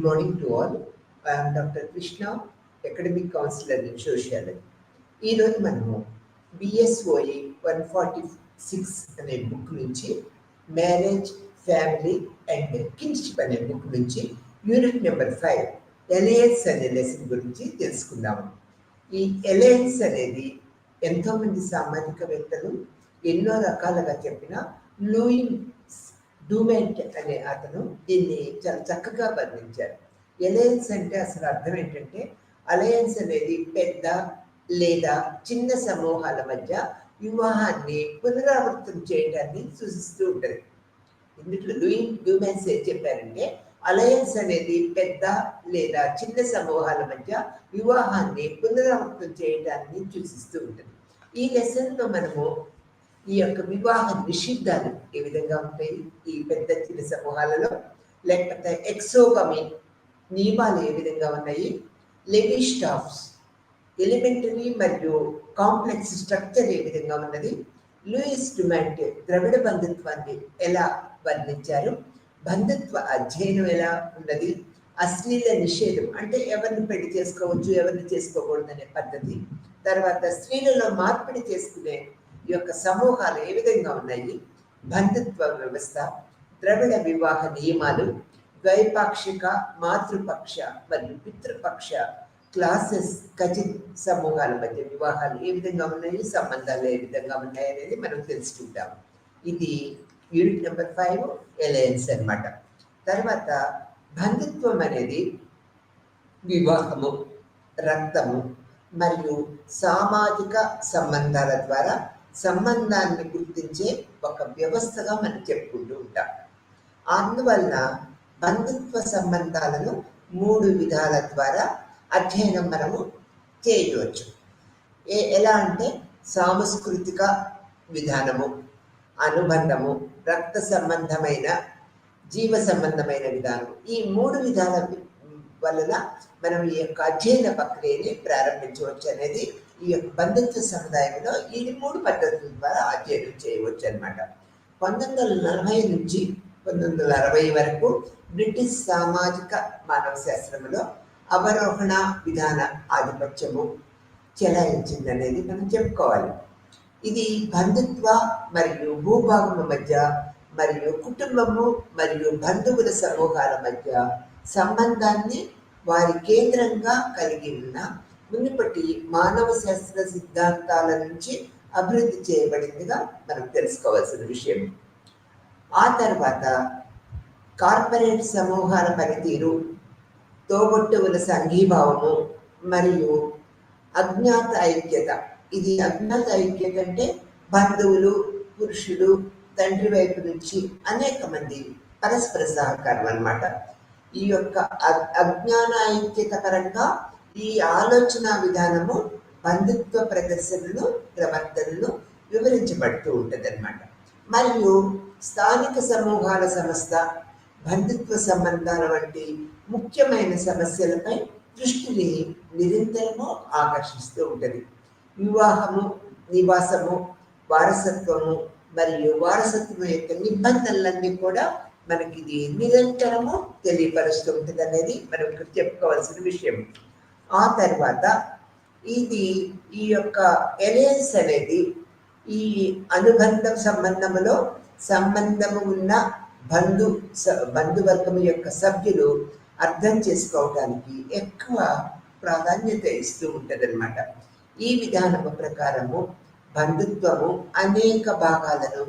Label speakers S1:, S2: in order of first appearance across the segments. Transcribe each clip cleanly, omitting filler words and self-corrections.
S1: morning to all. I am Dr. Krishna, Academic Counselor in Sociology. ఈరోజు మనము BSOE 146 అనే book నుంచి marriage, family and kinship అనే book నుంచి యూనిట్ నెంబర్ 5 ఎలయన్స్ అనే లెసన్ గురించి తెలుసుకుందాము. ఈ ఎలయన్స్ అనేది ఎంతోమంది సామాజికవేత్తలు ఎన్నో రకాలుగా చెప్పిన లూయిస్ డూమెంట్ అనే అతను దీన్ని చాలా చక్కగా వర్ణించారు. ఎలయన్స్ అంటే అసలు అర్థం ఏంటంటే, అలయన్స్ అనేది పెద్ద లేదా చిన్న సమూహాల మధ్య వివాహాన్ని పునరావృతం చేయడాన్ని సూచిస్తూ ఉంటుంది. ఇందులో లూయిస్ డూమెన్స్ ఏం చెప్పారంటే, అలయన్స్ అనేది పెద్ద లేదా చిన్న సమూహాల మధ్య వివాహాన్ని పునరావృతం చేయడాన్ని సూచిస్తూ ఉంటుంది. ఈ లెసన్లో మనము ఈ యొక్క వివాహ నిషిద్ధాలు ఏ విధంగా ఉంటాయి ఈ పెద్ద చిన్న సమూహాలలో, లేకపోతే ఎక్సోగమి నియమాలు ఏ విధంగా ఉన్నాయి, లెవిస్టాఫ్స్ ఎలిమెంటరీ మరియు కాంప్లెక్స్ స్ట్రక్చర్ ఏ విధంగా ఉన్నది, లూయిస్ డుమాంట్ ద్రవిడ బంధుత్వాన్ని ఎలా వర్ణించారు, బంధుత్వ అధ్యయనం ఎలా ఉన్నది, అశ్లీల నిషేధం అంటే ఎవరిని పెళ్లి చేసుకోవచ్చు ఎవరిని చేసుకోకూడదు అనే పద్ధతి, తర్వాత స్త్రీలలో మార్పిడి చేసుకునే ఈ యొక్క సమూహాలు ఏ విధంగా ఉన్నాయి, బంధుత్వ వ్యవస్థ, ద్రవిడ వివాహ నియమాలు, ద్వైపాక్షిక, మాతృపక్ష మరియు పితృపక్ష క్లాసెస్ కజిన్ సమూహాల మధ్య వివాహాలు ఏ విధంగా ఉన్నాయి, సంబంధాలు ఏ విధంగా ఉన్నాయి అనేది మనం తెలుసుకుంటాము. ఇది యూనిట్ నెంబర్ 5 ఎలయన్స్ అన్నమాట. తర్వాత బంధుత్వం అనేది వివాహము, రక్తము మరియు సామాజిక సంబంధాల ద్వారా సంబంధాన్ని గుర్తించే ఒక వ్యవస్థగా మనం చెప్పుకుంటూ ఉంటాం. అందువల్ల బంధుత్వ సంబంధాలను 3 విధాల ద్వారా అధ్యయనం మనము చేయవచ్చు. ఎలా అంటే సాంస్కృతిక విధానము, అనుబంధము, రక్త సంబంధమైన, జీవ సంబంధమైన విధానం. ఈ 3 విధాల వలన మనం ఈ యొక్క అధ్యయన ప్రక్రియని ప్రారంభించవచ్చు అనేది ఈ యొక్క బంధుత్వ సముదాయంలో ఈ 3 పద్ధతుల ద్వారా అధ్యయనం చేయవచ్చు అన్నమాట. 1940 నుంచి 1960 వరకు బ్రిటిష్ సామాజిక మానవ శాస్త్రంలో అవరోహణ విధాన ఆధిపత్యము చెలాయించిందనేది మనం చెప్పుకోవాలి. ఇది బంధుత్వ మరియు భూభాగముల మధ్య మరియు కుటుంబము మరియు బంధువుల సమూహాల మధ్య సంబంధాన్ని వారి కేంద్రంగా కలిగి ఉన్న మునుపటి మానవ శాస్త్ర సిద్ధాంతాల నుంచి అభివృద్ధి చేయబడిందిగా మనం తెలుసుకోవాల్సిన విషయం. ఆ తర్వాత కార్పొరేట్ సమూహాల పనితీరు, తోబుట్టువుల సంఘీభావము మరియు అజ్ఞాత ఐక్యత. ఇది అజ్ఞాత ఐక్యత అంటే బంధువులు, పురుషులు, తండ్రి వైపు నుంచి అనేక మంది పరస్పర సహకారం అన్నమాట. ఈ యొక్క అజ్ఞాన ఐక్యత పరంగా ఈ ఆలోచన విధానము బంధుత్వ ప్రదర్శనలు, ప్రవర్తనలు వివరించబడుతూ ఉంటుంది అన్నమాట. మరియు స్థానిక సమూహాల సంస్థ బంధుత్వ సంబంధాల వంటి ముఖ్యమైన సమస్యలపై దృష్టిని నిరంతరము ఆకర్షిస్తూ ఉంటుంది. వివాహము, నివాసము, వారసత్వము మరియు వారసత్వం యొక్క నిబంధనలన్నీ కూడా మనకి ఇది నిరంతరము తెలియపరుస్తూ ఉంటుంది అనేది మనం ఇక్కడ చెప్పుకోవాల్సిన విషయం. ఆ తర్వాత ఈ యొక్క ఎలయన్స్ అనేది ఈ అనుబంధ సంబంధములో సంబంధము ఉన్న బంధువర్గము యొక్క సభ్యులు అర్థం చేసుకోవడానికి ఎక్కువ ప్రాధాన్యత ఇస్తూ ఉంటుంది అన్నమాట. ఈ విధానము ప్రకారము బంధుత్వము అనేక భాగాలను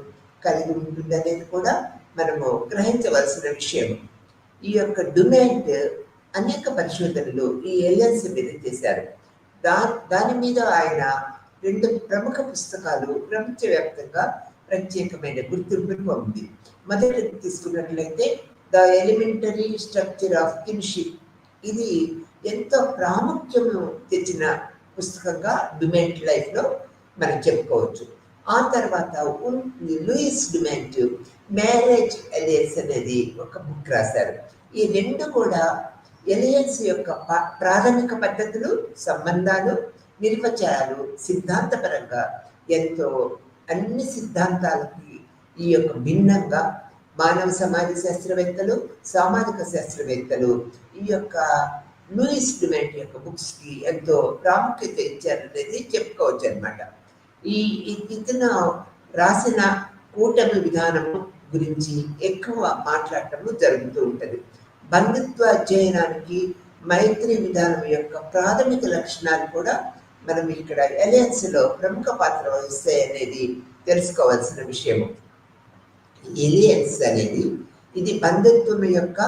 S1: కలిగి ఉంటుంది అనేది కూడా మనము గ్రహించవలసిన విషయం. ఈ యొక్క డుమాంట్ అనేక పరిశోధనలు ఈ ఎలయన్స్ మీద చేశారు. దాని మీద ఆయన 2 ప్రముఖ పుస్తకాలు ప్రపంచవ్యాప్తంగా ప్రత్యేకమైన గుర్తింపును పొంది. మొదటి తీసుకున్నట్లయితే the elementary structure of kinship. ఇది ఎంతో ప్రాముఖ్యము తెచ్చిన పుస్తకంగా డుమాంట్ లైఫ్లో మనం చెప్పుకోవచ్చు. ఆ తర్వాత లూయిస్ డుమాంట్ మ్యారేజ్ ఎలయన్స్ అనేది ఒక బుక్ రాశారు. ఈ 2 కూడా ఎలయన్స్ యొక్క ప్రాథమిక పద్ధతులు, సంబంధాలు, నిర్వచనాలు సిద్ధాంతపరంగా ఎంతో అన్ని సిద్ధాంతాలకి ఈ యొక్క భిన్నంగా మానవ సమాజ శాస్త్రవేత్తలు, సామాజిక శాస్త్రవేత్తలు ఈ యొక్క లూయిస్ డిమెంట్ యొక్క బుక్స్కి ఎంతో ప్రాముఖ్యత ఇచ్చారనేది చెప్పుకోవచ్చు అనమాట. ఇతను రాసిన కూటమి విధానము గురించి ఎక్కువ మాట్లాడటము జరుగుతూ ఉంటుంది. బంధుత్వ అధ్యయనానికి మైత్రి విధానం యొక్క ప్రాథమిక లక్షణాలు కూడా మనం ఇక్కడ ఎలియన్స్లో ప్రముఖ పాత్ర వహిస్తాయి అనేది తెలుసుకోవాల్సిన విషయము. ఎలియన్స్ అనేది ఇది బంధుత్వం యొక్క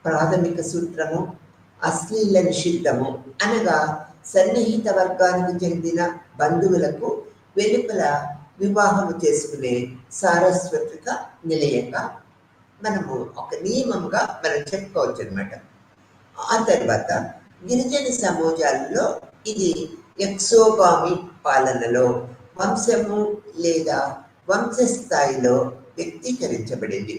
S1: ప్రాథమిక సూత్రము, అశ్లీల నిషిద్ధము అనగా సన్నిహిత వర్గానికి చెందిన బంధువులకు వెలుపల వివాహము చేసుకునే సారస్వతిక నిలయంగా మనము ఒక నియమంగా మనం చెప్పుకోవచ్చు అనమాట. ఆ తర్వాత గిరిజన సమాజాలలో ఇది ఎక్సోగామి పాలనలో వంశము లేదా వంశస్థాయిలో వ్యక్తీకరించబడింది.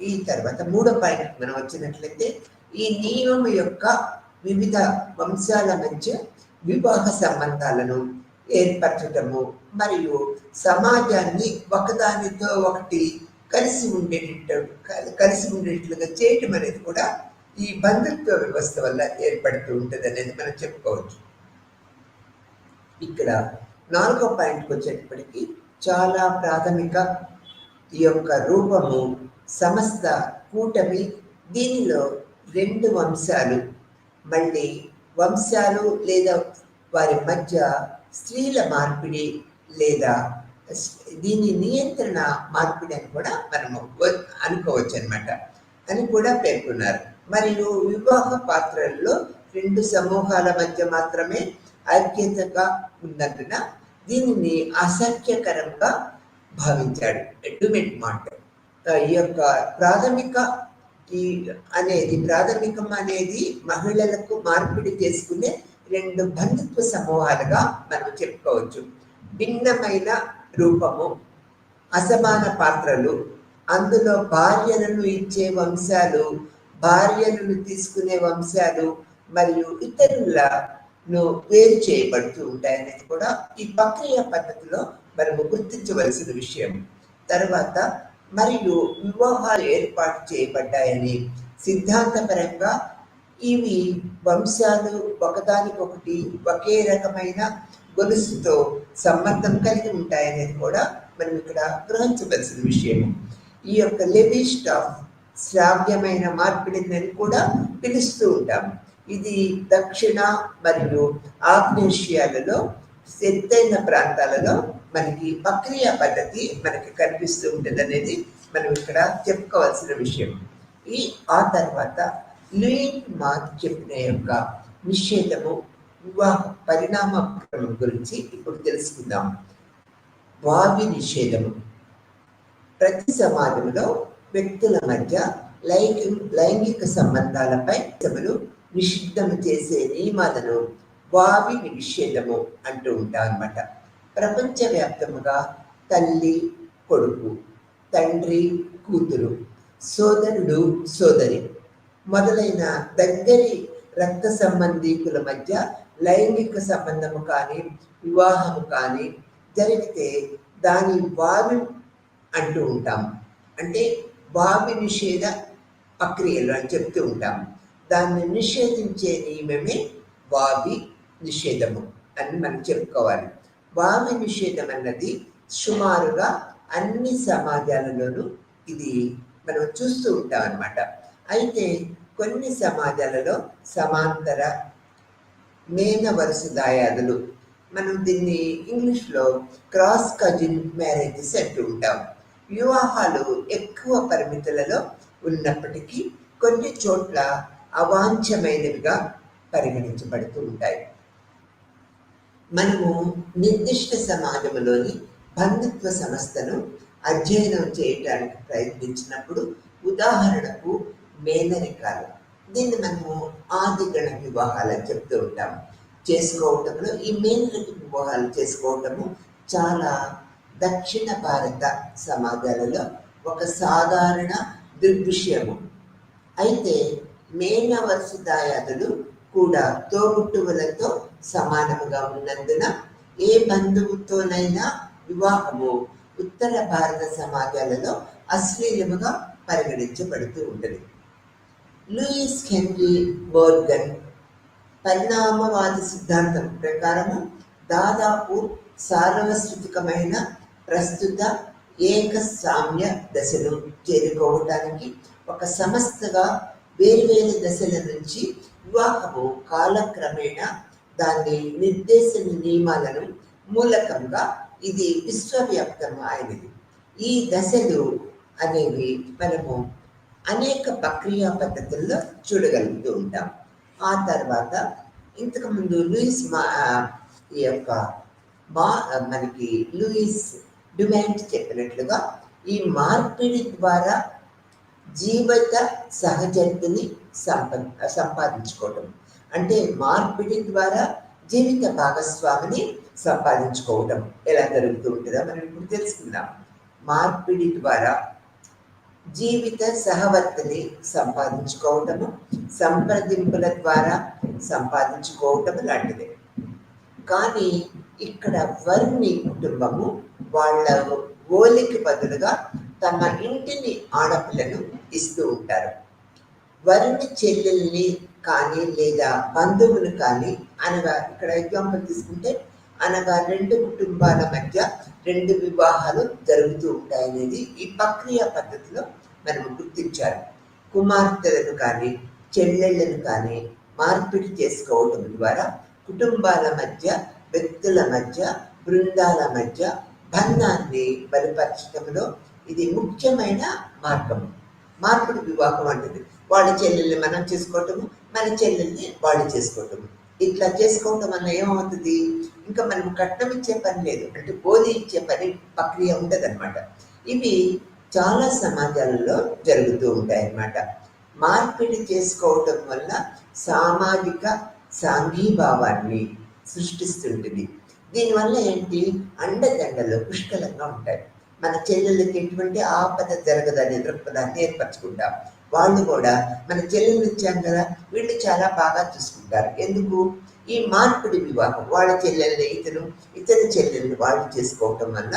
S1: ఈ తర్వాత మూడో పాయింట్ మనం వచ్చినట్లయితే ఈ నియమం యొక్క వివిధ వంశాల మధ్య వివాహ సంబంధాలను ఏర్పరచటము మరియు సమాజాన్ని ఒకదానితో ఒకటి కలిసి ఉండేట్లుగా చేయటం అనేది కూడా ఈ బంధుత్వ వ్యవస్థ వల్ల ఏర్పడుతూ ఉంటుంది అనేది మనం చెప్పుకోవచ్చు. ఇక్కడ 4వ పాయింట్కి వచ్చేటప్పటికి చాలా ప్రాథమిక ఈ యొక్క రూపము సమస్త కూటమి. దీనిలో 2 వంశాలు, మళ్ళీ వంశాలు లేదా వారి మధ్య స్త్రీల మార్పిడి లేదా దీని నియంత్రణ మార్పిడి అని కూడా మనము అనుకోవచ్చు అనమాట అని కూడా పేర్కొన్నారు. మరియు వివాహ పాత్రల్లో 2 సమూహాల మధ్య మాత్రమే ఐక్యతగా ఉన్నందున దీనిని అసఖ్యకరంగా భావించాడు డుమెట్ మాట. ఈ యొక్క ప్రాథమికం అనేది మహిళలకు మార్పిడి చేసుకునే 2 బంధుత్వ సమూహాలుగా మనం చెప్పుకోవచ్చు. భిన్నమైన రూపము, అసమాన పాత్రలు, అందులో భార్యలను ఇచ్చే వంశాలు, భార్యలను తీసుకునే వంశాలు మరియు ఇతరులను వేరు చేయబడుతూ ఉంటాయనేది కూడా ఈ ప్రక్రియ పద్ధతిలో మనము గుర్తించవలసిన విషయం. తర్వాత మరియు వివాహాలు ఏర్పాటు చేయబడ్డాయని సిద్ధాంతపరంగా ఇవి వంశాలు ఒకదానికొకటి ఒకే రకమైన గొలుసుతో సంబంధం కలిగి ఉంటాయనేది కూడా మనం ఇక్కడ గ్రహించవలసిన విషయం. ఈ యొక్క లెవీ స్టాఫ్ శ్రావ్యమైన మార్పిడిని కూడా పిలుస్తూ ఉంటాం. ఇది దక్షిణ మరియు ఆగ్నేషియాలలో ఎత్తైన ప్రాంతాలలో మనకి ప్రక్రియ పద్ధతి మనకి కనిపిస్తూ ఉంటుంది అనేది మనం ఇక్కడ చెప్పుకోవాల్సిన విషయం. ఆ తర్వాత లూయిస్ మార్క్ చెప్పిన యొక్క నిషేధము వివాహ పరిణామ క్రమం గురించి ఇప్పుడు తెలుసుకుందాం. వావి నిషేధము ప్రతి సమాజంలో వ్యక్తుల మధ్య లైంగిక సంబంధాలపై నిషిద్ధము చేసే నియమాలను వావి నిషేధము అంటూ ఉంటాం అన్నమాట. ప్రపంచవ్యాప్తముగా తల్లి కొడుకు, తండ్రి కూతురు, సోదరుడు సోదరి మొదలైన దగ్గరి రక్త సంబంధీకుల మధ్య లైంగిక సంబంధము కానీ వివాహము కానీ జరిగితే దాని వావి అంటూ ఉంటాం. అంటే వావి నిషేధ ప్రక్రియలు అని చెప్తూ ఉంటాం. దాన్ని నిషేధించే నియమమే వావి నిషేధము అని మనం చెప్పుకోవాలి. వావి నిషేధం అన్నది సుమారుగా అన్ని సమాజాలలోనూ ఇది మనం చూస్తూ ఉంటాం అన్నమాట. అయితే కొన్ని సమాజాలలో సమాంతర మేన వరుస దాయాదులు, మనం దీన్ని ఇంగ్లీష్లో క్రాస్ కజిన్ మ్యారేజెస్ అంటూ ఉంటాం. వివాహాలు ఎక్కువ పరిమితులలో ఉన్నప్పటికీ కొన్ని చోట్ల అవాంఛమైనవిగా పరిగణించబడుతూ ఉంటాయి. మనము నిర్దిష్ట సమాజంలోని బంధుత్వ సంస్థను అధ్యయనం చేయడానికి ప్రయత్నించినప్పుడు ఉదాహరణకు మేనరికాలు, దీన్ని మనము ఆదిగణ వివాహాలు అని చెప్తూ ఉంటాము. చేసుకోవటంలో ఈ మేనరిక వివాహాలు చేసుకోవటము చాలా దక్షిణ భారత సమాజాలలో ఒక సాధారణ దృగ్విషయము. అయితే మేన వరుస దాయాదులు కూడా తోబుట్టువులతో సమానముగా ఉన్నందున ఏ బంధువుతోనైనా వివాహము ఉత్తర భారత సమాజాలలో అశ్లీలముగా పరిగణించబడుతూ ఉంటుంది. లూయిస్ హెన్రీ మోర్గన్ పరిణామవాద సిద్ధాంతం ప్రకారము దాదాపు సార్వత్రికమైన ప్రస్తుత ఏకస్వామ్య దశను చేరుకోవటానికి ఒక సంస్థగా వేర్వేరు దశల నుంచి వివాహము కాలక్రమేణా దాని నిర్దేశన నియమాలను మూలకంగా ఇది విశ్వవ్యాప్తం అయినది. ఈ దశలు అనేవి మనము అనేక ప్రక్రియ పద్ధతుల్లో చూడగలుగుతూ ఉంటాం. ఆ తర్వాత ఇంతకుముందు ఈ యొక్క మనకి లూయిస్ డుమాంట్ చెప్పినట్లుగా ఈ మార్పిడి ద్వారా జీవిత సహజత్తుని సంపాదించుకోవటం, అంటే మార్పిడి ద్వారా జీవిత భాగస్వామిని సంపాదించుకోవటం ఎలా జరుగుతూ ఉంటుందో మనం ఇప్పుడు తెలుసుకుందాం. మార్పిడి ద్వారా జీవిత సహవర్తిని సంపాదించుకోవటము, సంప్రదింపుల ద్వారా సంపాదించుకోవటము లాంటిదే. కానీ ఇక్కడ వరుణి కుటుంబము వాళ్ళ ఓలికి బదులుగా తమ ఇంటిని ఆడపిల్లను ఇస్తూ ఉంటారు. వరుణి చెల్లెల్ని కానీ లేదా బంధువులు కానీ అనగా, ఇక్కడ ఎగ్జాంపుల్ తీసుకుంటే అనగా 2 కుటుంబాల మధ్య 2 వివాహాలు జరుగుతూ ఉంటాయనేది ఈ ప్రక్రియ పద్ధతిలో మనం గుర్తించారు. కుమార్తెలను కానీ చెల్లెళ్ళను కానీ మార్పిడి చేసుకోవడం ద్వారా కుటుంబాల మధ్య, వ్యక్తుల మధ్య, బృందాల మధ్య బంధాన్ని బలపరచడంలో ఇది ముఖ్యమైన మార్గం. మార్పిడి వివాహం అంటుంది వాళ్ళ చెల్లెల్ని మనం చేసుకోవటము, మన చెల్లెల్ని వాళ్ళు చేసుకోవటము. ఇట్లా చేసుకోవటం వల్ల ఏమవుతుంది, ఇంకా మనం కట్నం ఇచ్చే పని లేదు, అంటే బోధి ఇచ్చే పని ప్రక్రియ ఉండదన్నమాట. ఇవి చాలా సమాజాలలో జరుగుతూ ఉంటాయన్నమాట. మార్పిడి చేసుకోవటం వల్ల సామాజిక సాంఘీభావాన్ని సృష్టిస్తుంటుంది. దీనివల్ల ఏంటి, అండదండలు పుష్కలంగా ఉంటాయి. మన చెల్లెళ్ళకి ఎటువంటి ఆపద జరగదనే దృక్పథాన్ని ఏర్పరచుకుంటాం. వాళ్ళు కూడా మన చెల్లెళ్ళు ఇచ్చాం కదా, వీళ్ళు చాలా బాగా చూసుకుంటారు. ఎందుకు, ఈ మార్పిడి వివాహం వాళ్ళ చెల్లెల్ని ఇతని చెల్లెల్ని వాళ్ళు చేసుకోవటం వల్ల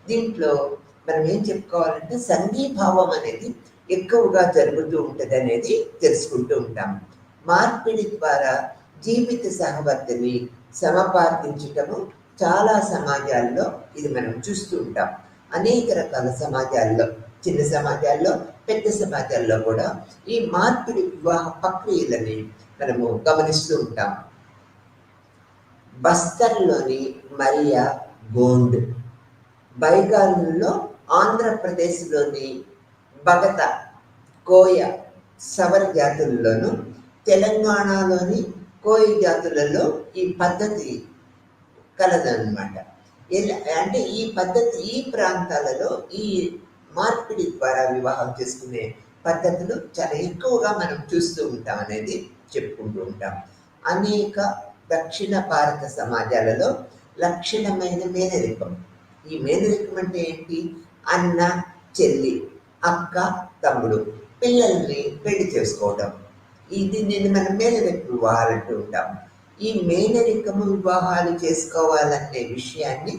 S1: దీంట్లో మనం ఏం చెప్పుకోవాలంటే సంఘీభావం అనేది ఎక్కువగా జరుగుతూ ఉంటుంది అనేది తెలుసుకుంటూ ఉంటాం. మార్పిడి ద్వారా జీవిత సహవర్తిని సమపార్దించటము చాలా సమాజాల్లో ఇది మనం చూస్తూ ఉంటాం. అనేక రకాల సమాజాల్లో, చిన్న సమాజాల్లో, పెద్ద సమాజాల్లో కూడా ఈ మార్పిడి వివాహ ప్రక్రియలని మనము గమనిస్తూ ఉంటాం. బస్తర్లోని మరియా గోండ్, బైగాల్లో ఆంధ్రప్రదేశ్లోని భగత, కోయ, సవర జాతుల్లోనూ, తెలంగాణలోని కోయ జాతులలో ఈ పద్ధతి కలదన్నమాట. అంటే ఈ పద్ధతి ఈ ప్రాంతాలలో ఈ మార్పిడి ద్వారా వివాహం చేసుకునే పద్ధతులు చాలా ఎక్కువగా మనం చూస్తూ ఉంటాం అనేది చెప్పుకుంటూ ఉంటాం. అనేక దక్షిణ భారత సమాజాలలో లక్షణమైన మేనరికం. ఈ మేనరికం అంటే ఏంటి, అన్న చెల్లి, అక్క తమ్ముడు పిల్లల్ని పెళ్లి చేసుకోవడం, ఇది నేను మనం మేనరిక వివాహాలు అంటూ ఉంటాం. ఈ మేనరికము వివాహాలు చేసుకోవాలనే విషయాన్ని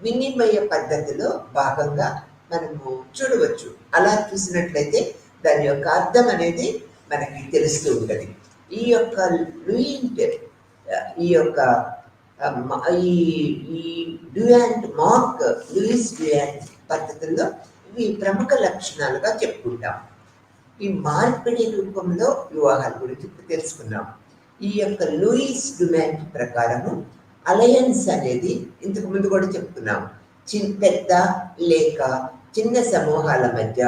S1: వినిమయ పద్ధతిలో భాగంగా మనము చూడవచ్చు. అలా చూసినట్లయితే దాని యొక్క అర్థం అనేది మనకి తెలుస్తూ ఉంటుంది. ఈ యొక్క లూయింట్, ఈ యొక్క ఈ డ్యూయాంట్, మార్క్ లూయిస్ డ్యూయాంట్ పద్ధతుల్లో ఇవి ప్రముఖ లక్షణాలుగా చెప్పుకుంటాం. ఈ మార్పిడి రూపంలో వివాహాల గురించి ఇప్పుడు తెలుసుకున్నాం. ఈ యొక్క లూయిస్ డుమాంట్ ప్రకారము అలయన్స్ అనేది ఇంతకు ముందు కూడా చెప్పుకున్నాం. పెద్ద లేక చిన్న సమూహాల మధ్య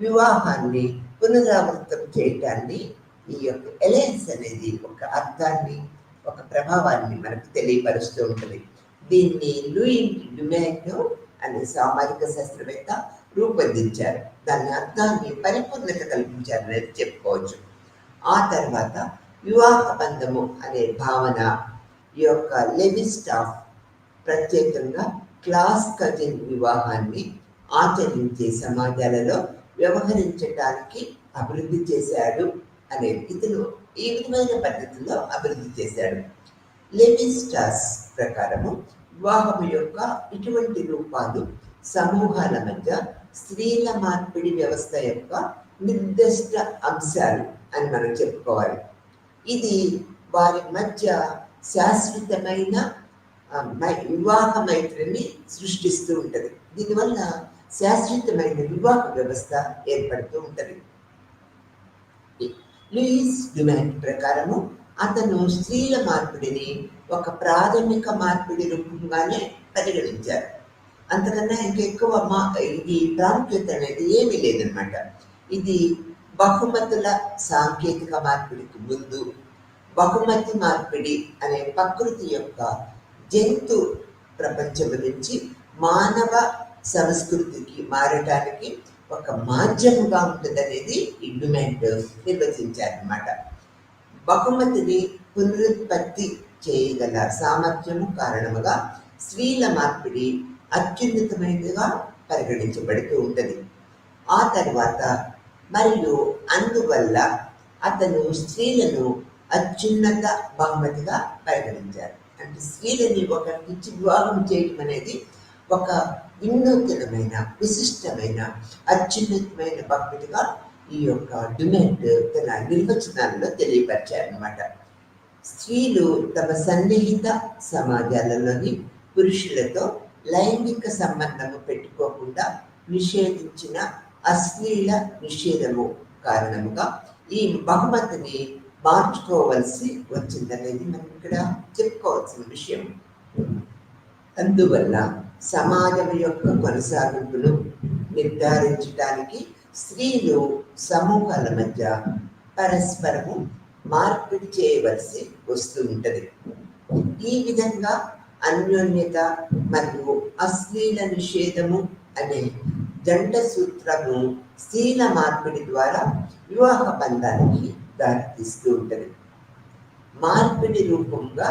S1: వివాహాన్ని పునరావృతం చేయటాన్ని ఈ యొక్క అలయన్స్ అనేది ఒక అర్థాన్ని, ఒక ప్రభావాన్ని మనకు తెలియపరుస్తూ ఉంటుంది. దీన్ని లూయిస్ డుమాంట్ అనే సామాజిక శాస్త్రవేత్త రూపొందించారు. దాని అర్థాన్ని పరిపూర్ణత కల్పించారు అనేది చెప్పుకోవచ్చు. ఆ తర్వాత వివాహ బంధము అనే భావన ఈ యొక్క లెవిస్టాఫ్ ప్రత్యేకంగా క్లాస్ కజిన్ వివాహాన్ని ఆచరించే సమాజాలలో వ్యవహరించడానికి అభివృద్ధి చేశాడు అనేది, ఇతను ఈ విధమైన పద్ధతిలో అభివృద్ధి చేశాడు. లెవిస్టాస్ ప్రకారము వివాహం యొక్క ఇటువంటి రూపాలు సమూహాల మధ్య స్త్రీల మార్పిడి వ్యవస్థ యొక్క నిర్దిష్ట అంశాలు అని మనం చెప్పుకోవాలి. ఇది వారి మధ్య శాశ్వతమైన వివాహ మైత్రిని సృష్టిస్తూ ఉంటుంది. దీనివల్ల శాశ్వతమైన వివాహ వ్యవస్థ ఏర్పడుతూ ఉంటుంది. లూయిస్ డుమాంట్ ప్రకారము అతను స్త్రీల మార్పిడిని ఒక ప్రాథమిక మార్పిడి రూపంగానే పరిగణించారు. అంతకన్నా ఇంకెక్కువ ఇది ప్రాముఖ్యత అనేది ఏమీ లేదనమాట. ఇది బహుమతుల సాంకేతిక మార్పిడికి ముందు బహుమతి మార్పిడి అనే ప్రకృతి యొక్క జంతు ప్రపంచం నుంచి మానవ సంస్కృతికి మారటానికి ఒక మాధ్యముగా ఉంటుందనేది ఈ డుమాంట్ నిర్వచించారనమాట. బహుమతిని పునరుత్పత్తి చేయగల సామర్థ్యము కారణముగా స్త్రీల మార్పిడి అత్యున్నతమైనదిగా పరిగణించబడుతూ ఉంటుంది. ఆ తర్వాత మరియు అందువల్ల అతను స్త్రీలను అత్యున్నత బహుమతిగా పరిగణించారు. అంటే స్త్రీలని ఒకరికి వివాహం చేయడం అనేది ఒక వినూత్నమైన, విశిష్టమైన, అత్యున్నతమైన బహుమతిగా ఈ యొక్క డుమాంట్ తన నిర్వచనాలలో తెలియపరిచారనమాట. స్త్రీలు తమ సన్నిహిత సమాజాలలోని పురుషులతో లైంగిక సంబంధము పెట్టుకోకుండా నిషేధించిన అశ్లీల నిషేధము కారణముగా ఈ బహుమతిని మార్చుకోవలసి వచ్చిందనేది మనం ఇక్కడ చెప్పుకోవాల్సిన విషయం. అందువల్ల సమాజం యొక్క కొనసాగింపును నిర్ధారించడానికి స్త్రీలు సమూహాల మధ్య పరస్పరము మార్పిడి చేయవలసి వస్తూ ఉంటుంది. ఈ విధంగా అన్యోన్యత మరియు అశ్లీల నిషేధము అనే జంట సూత్రము స్త్రీల మార్పిడి ద్వారా వివాహ బంధానికి దారితీస్తూ ఉంటుంది. మార్పిడి రూపంగా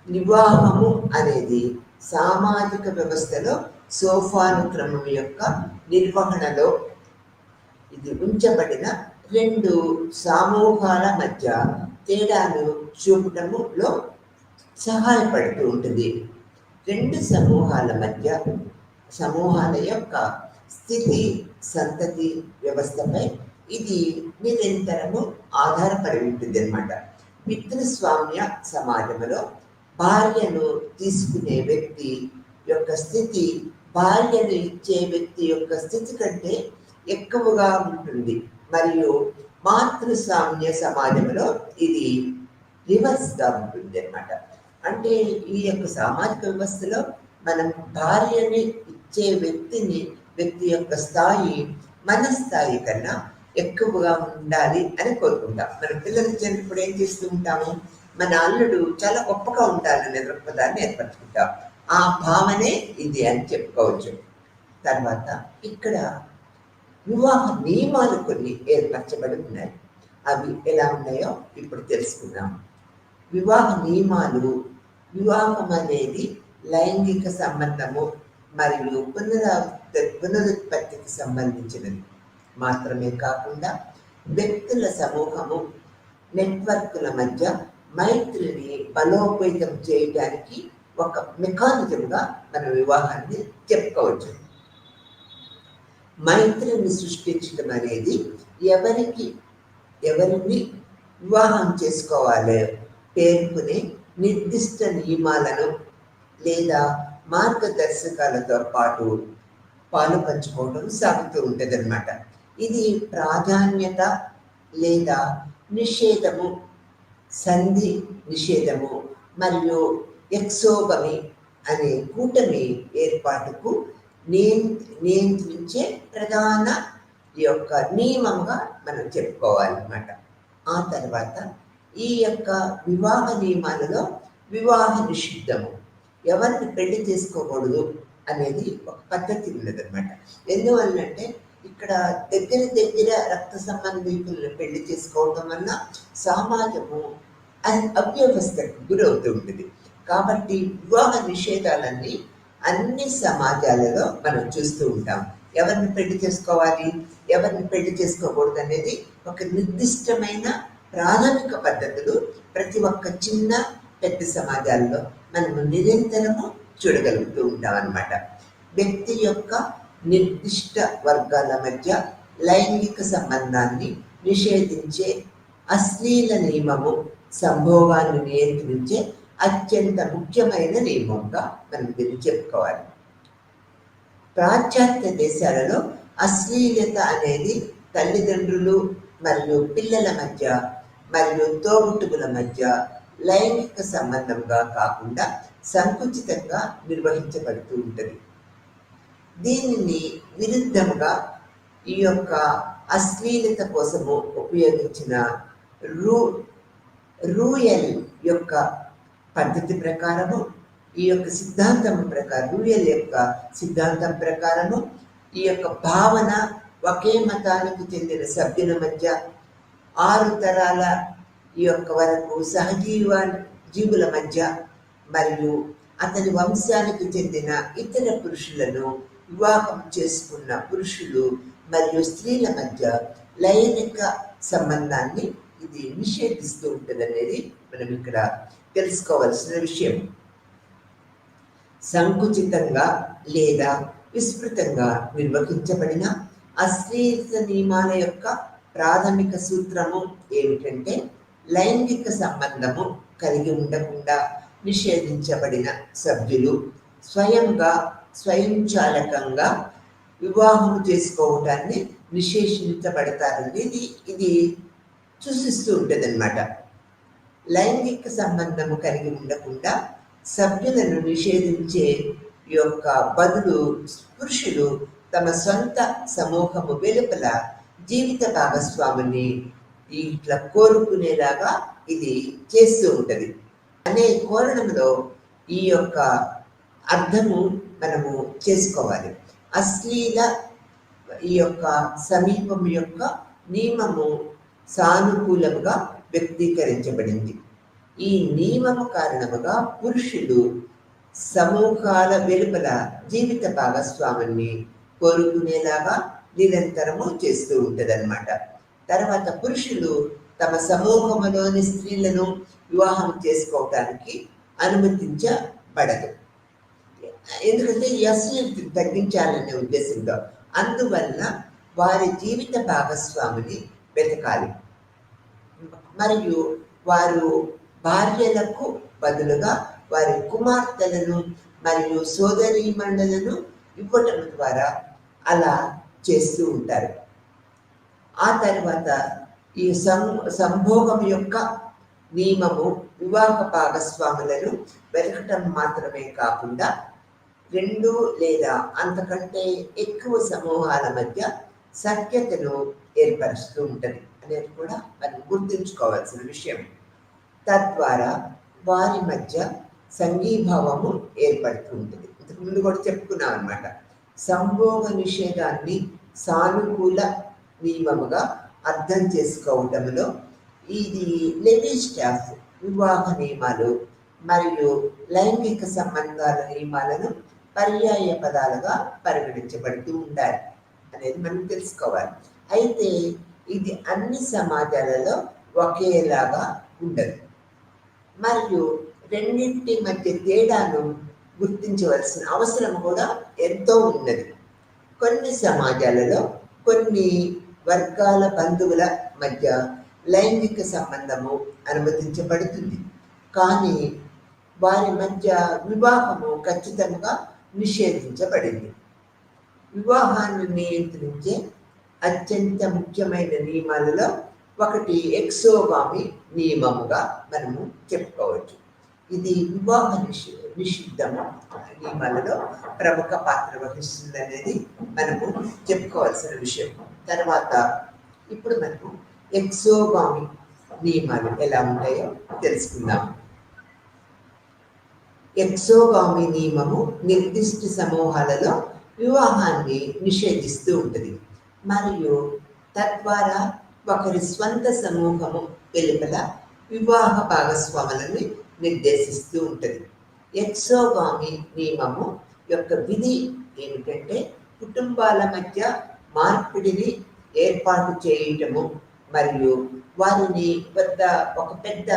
S1: వివాహము అనేది సామాజిక వ్యవస్థలో సోపానుక్రమం యొక్క నిర్వహణలో ఇది ఉంచబడిన రెండు సమూహాల మధ్య తేడాను చూపటములో సహాయపడుతూ ఉంటుంది. రెండు సమూహాల యొక్క స్థితి సంతతి వ్యవస్థపై ఇది నిరంతరము ఆధారపడి ఉంటుంది అన్నమాట. పితృస్వామ్య సమాజంలో భార్యను తీసుకునే వ్యక్తి యొక్క స్థితి భార్యను ఇచ్చే వ్యక్తి యొక్క స్థితి కంటే ఎక్కువగా ఉంటుంది. మరియు మాతృస్వామ్య సమాజంలో ఇది రివర్స్గా ఉంటుంది అన్నమాట. అంటే ఈ యొక్క సామాజిక వ్యవస్థలో మనం భార్యని ఇచ్చే వ్యక్తి యొక్క స్థాయి మన స్థాయి కన్నా ఎక్కువగా ఉండాలి అని కోరుకుంటాం. మన పిల్లలు చిన్నప్పుడు ఏం చేస్తూ ఉంటాము, మన అల్లుడు చాలా గొప్పగా ఉండాలనే దృక్పథాన్ని ఏర్పరచుకుంటాం. ఆ భావనే ఇది అని చెప్పుకోవచ్చు. తర్వాత ఇక్కడ వివాహ నియమాలు కొన్ని ఏర్పరచబడి ఉన్నాయి. అవి ఎలా ఉన్నాయో ఇప్పుడు తెలుసుకుందాం. వివాహ నియమాలు, వివాహం అనేది లైంగిక సంబంధము మరియు పునరుత్పత్తికి సంబంధించినది మాత్రమే కాకుండా వ్యక్తుల సమూహము, నెట్వర్క్ల మధ్య మైత్రిని బలోపేతం చేయడానికి ఒక మెకానిజంగా మనం వివాహాన్ని చెప్పుకోవచ్చు. మైత్రిని సృష్టించడం అనేది ఎవరిని వివాహం చేసుకోవాలో పేర్కొనే నిర్దిష్ట నియమాలను లేదా మార్గదర్శకాలతో పాలు పంచుకోవడం సాగుతూ ఉంటుంది అన్నమాట. ఇది ప్రాధాన్యత లేదా నిషేధము, సంధి నిషేధము మరియు ఎక్సోగమి అనే కూటమి ఏర్పాటుకు నియంత్రించే ప్రధాన యొక్క నియమంగా మనం చెప్పుకోవాలన్నమాట. ఆ తర్వాత ఈ యొక్క వివాహ నియమాలలో వివాహ నిషిద్ధము, ఎవరిని పెళ్లి చేసుకోకూడదు అనేది ఒక పద్ధతి ఉన్నదన్నమాట. ఎందువల్లంటే ఇక్కడ దగ్గర రక్త సంబంధికులను పెళ్లి చేసుకోవడం వల్ల సమాజము అవ్యవస్థకు గురవుతూ ఉంటుంది. కాబట్టి వివాహ నిషేధాలన్నీ అన్ని సమాజాలలో మనం చూస్తూ ఉంటాం. ఎవరిని పెళ్లి చేసుకోవాలి, ఎవరిని పెళ్లి చేసుకోకూడదు అనేది ఒక నిర్దిష్టమైన ప్రాథమిక పద్ధతులు ప్రతి ఒక్క చిన్న పెద్ద సమాజాల్లో మనము నిరంతరము చూడగలుగుతూ ఉంటాం అన్నమాట. వ్యక్తి యొక్క నిర్దిష్ట వర్గాల మధ్య లైంగిక సంబంధాన్ని నిషేధించే అశ్లీల నియమము సంభోగాన్ని నియంత్రించే అత్యంత ముఖ్యమైన నియమంగా మనం దీన్ని చెప్పుకోవాలి. పాశ్చాత్య దేశాలలో అశ్లీలత అనేది తల్లిదండ్రులు మరియు పిల్లల మధ్య మరియు తోబుట్టువుల మధ్య లైంగిక సంబంధంగా కాకుండా సంకుచితంగా నిర్వహించబడుతూ ఉంటుంది. దీనిని విరుద్ధంగా ఈ యొక్క అశ్లీలత కోసము ఉపయోగించిన రూయల్ యొక్క పద్ధతి ప్రకారము, ఈ యొక్క సిద్ధాంతం ప్రకారం, రూయల్ యొక్క సిద్ధాంతం ప్రకారము ఈ యొక్క భావన ఒకే మతానికి చెందిన సభ్యుల మధ్య 6 తరాల ఈ యొక్క వరకు జీవుల మధ్య మరియు అతని వంశానికి చెందిన ఇతర పురుషులను వివాహం చేసుకున్న పురుషులు మరియు స్త్రీల మధ్య లైంగిక సంబంధాన్ని ఇది నిషేధిస్తూ ఉంటుంది అనేది మనం ఇక్కడ తెలుసుకోవాల్సిన విషయం. సంకుచితంగా లేదా విస్తృతంగా నిర్వహించబడిన అశ్లీలత నియమాల యొక్క ప్రాథమిక సూత్రము ఏమిటంటే, లైంగిక సంబంధము కలిగి ఉండకుండా నిషేధించబడిన సభ్యులు స్వయంచాలకంగా వివాహం చేసుకోవటాన్ని నిషేధించబడతారని ఇది సూచిస్తూ ఉంటుంది అన్నమాట. లైంగిక సంబంధము కలిగి ఉండకుండా సభ్యులను నిషేధించే యొక్క బదులు పురుషులు తమ సొంత సమూహము వెలుపల జీవిత భాగస్వామిని ఇట్లా కోరుకునేలాగా ఇది చేస్తూ ఉంటుంది అనే కోణంలో ఈ యొక్క అర్థము మనము చేసుకోవాలి. అశ్లీల ఈ యొక్క సమీపం యొక్క నియమము సానుకూలముగా వ్యక్తీకరించబడింది. ఈ నియమము కారణముగా పురుషులు సమూహాల వెలుపల జీవిత భాగస్వామిని కోరుకునేలాగా నిరంతరము చేస్తూ ఉంటదన్నమాట. తర్వాత పురుషులు తమ సమూహంలోని స్త్రీలను వివాహం చేసుకోవటానికి అనుమతించబడదు, ఎందుకంటే ఈ అశ్లీలతను తగ్గించాలనే ఉద్దేశంతో. అందువల్ల వారి జీవిత భాగస్వామిని వెతకాలి మరియు వారు భార్యలకు బదులుగా వారి కుమార్తెలను మరియు సోదరీమణులను ఇవ్వటం ద్వారా అలా చేస్తూ ఉంటారు. ఆ తర్వాత ఈ సంభోగం యొక్క నియమము వివాహ భాగస్వాములను వెతకటం మాత్రమే కాకుండా 2 లేదా అంతకంటే ఎక్కువ సమూహాల మధ్య సఖ్యతను ఏర్పరుస్తూ ఉంటుంది అనేది కూడా మనం గుర్తుంచుకోవాల్సిన విషయం. తద్వారా వారి మధ్య సంఘీభావము ఏర్పడుతూ ఉంటుంది. ఇంతకుముందు కూడా చెప్పుకున్నాం అన్నమాట. సంభోగ నిషేధాన్ని సానుకూల నియమముగా అర్థం చేసుకోవటంలో ఇది లెవిస్టాఫ్ వివాహ నియమాలు మరియు లైంగిక సంబంధాల నియమాలను పర్యాయ పదాలుగా పరిగణించబడుతూ ఉండాలి అనేది మనం తెలుసుకోవాలి. అయితే ఇది అన్ని సమాజాలలో ఒకేలాగా ఉండదు మరియు రెండింటి మధ్య తేడాను గుర్తించవలసిన అవసరం కూడా ఎంతో ఉన్నది. కొన్ని సమాజాలలో కొన్ని వర్గాల బంధువుల మధ్య లైంగిక సంబంధము అనుమతించబడుతుంది, కానీ వారి మధ్య వివాహము ఖచ్చితంగా నిషేధించబడింది. వివాహాన్ని నియంత్రించే అత్యంత ముఖ్యమైన నియమాలలో ఒకటి ఎక్సోగామి నియమముగా మనము చెప్పుకోవచ్చు. ఇది వివాహ నిషిద్ధము నియమాలలో ప్రముఖ పాత్ర వహిస్తుంది అనేది మనము చెప్పుకోవాల్సిన విషయం. తర్వాత ఇప్పుడు మనము ఎక్సోగామి నియమాలు ఎలా ఉంటాయో తెలుసుకుందాం. ఎక్సోగామి నియమము నిర్దిష్ట సమూహాలలో వివాహాన్ని నిషేధిస్తూ ఉంటుంది మరియు తద్వారా ఒకరి స్వంత సమూహము వెలుపల వివాహ భాగస్వాములను నిర్దేశిస్తూ ఉంటుంది. ఎక్సోగామి నియమము యొక్క విధి ఏమిటంటే, కుటుంబాల మధ్య మార్పిడిని ఏర్పాటు చేయటము మరియు వారిని వద్ద ఒక పెద్ద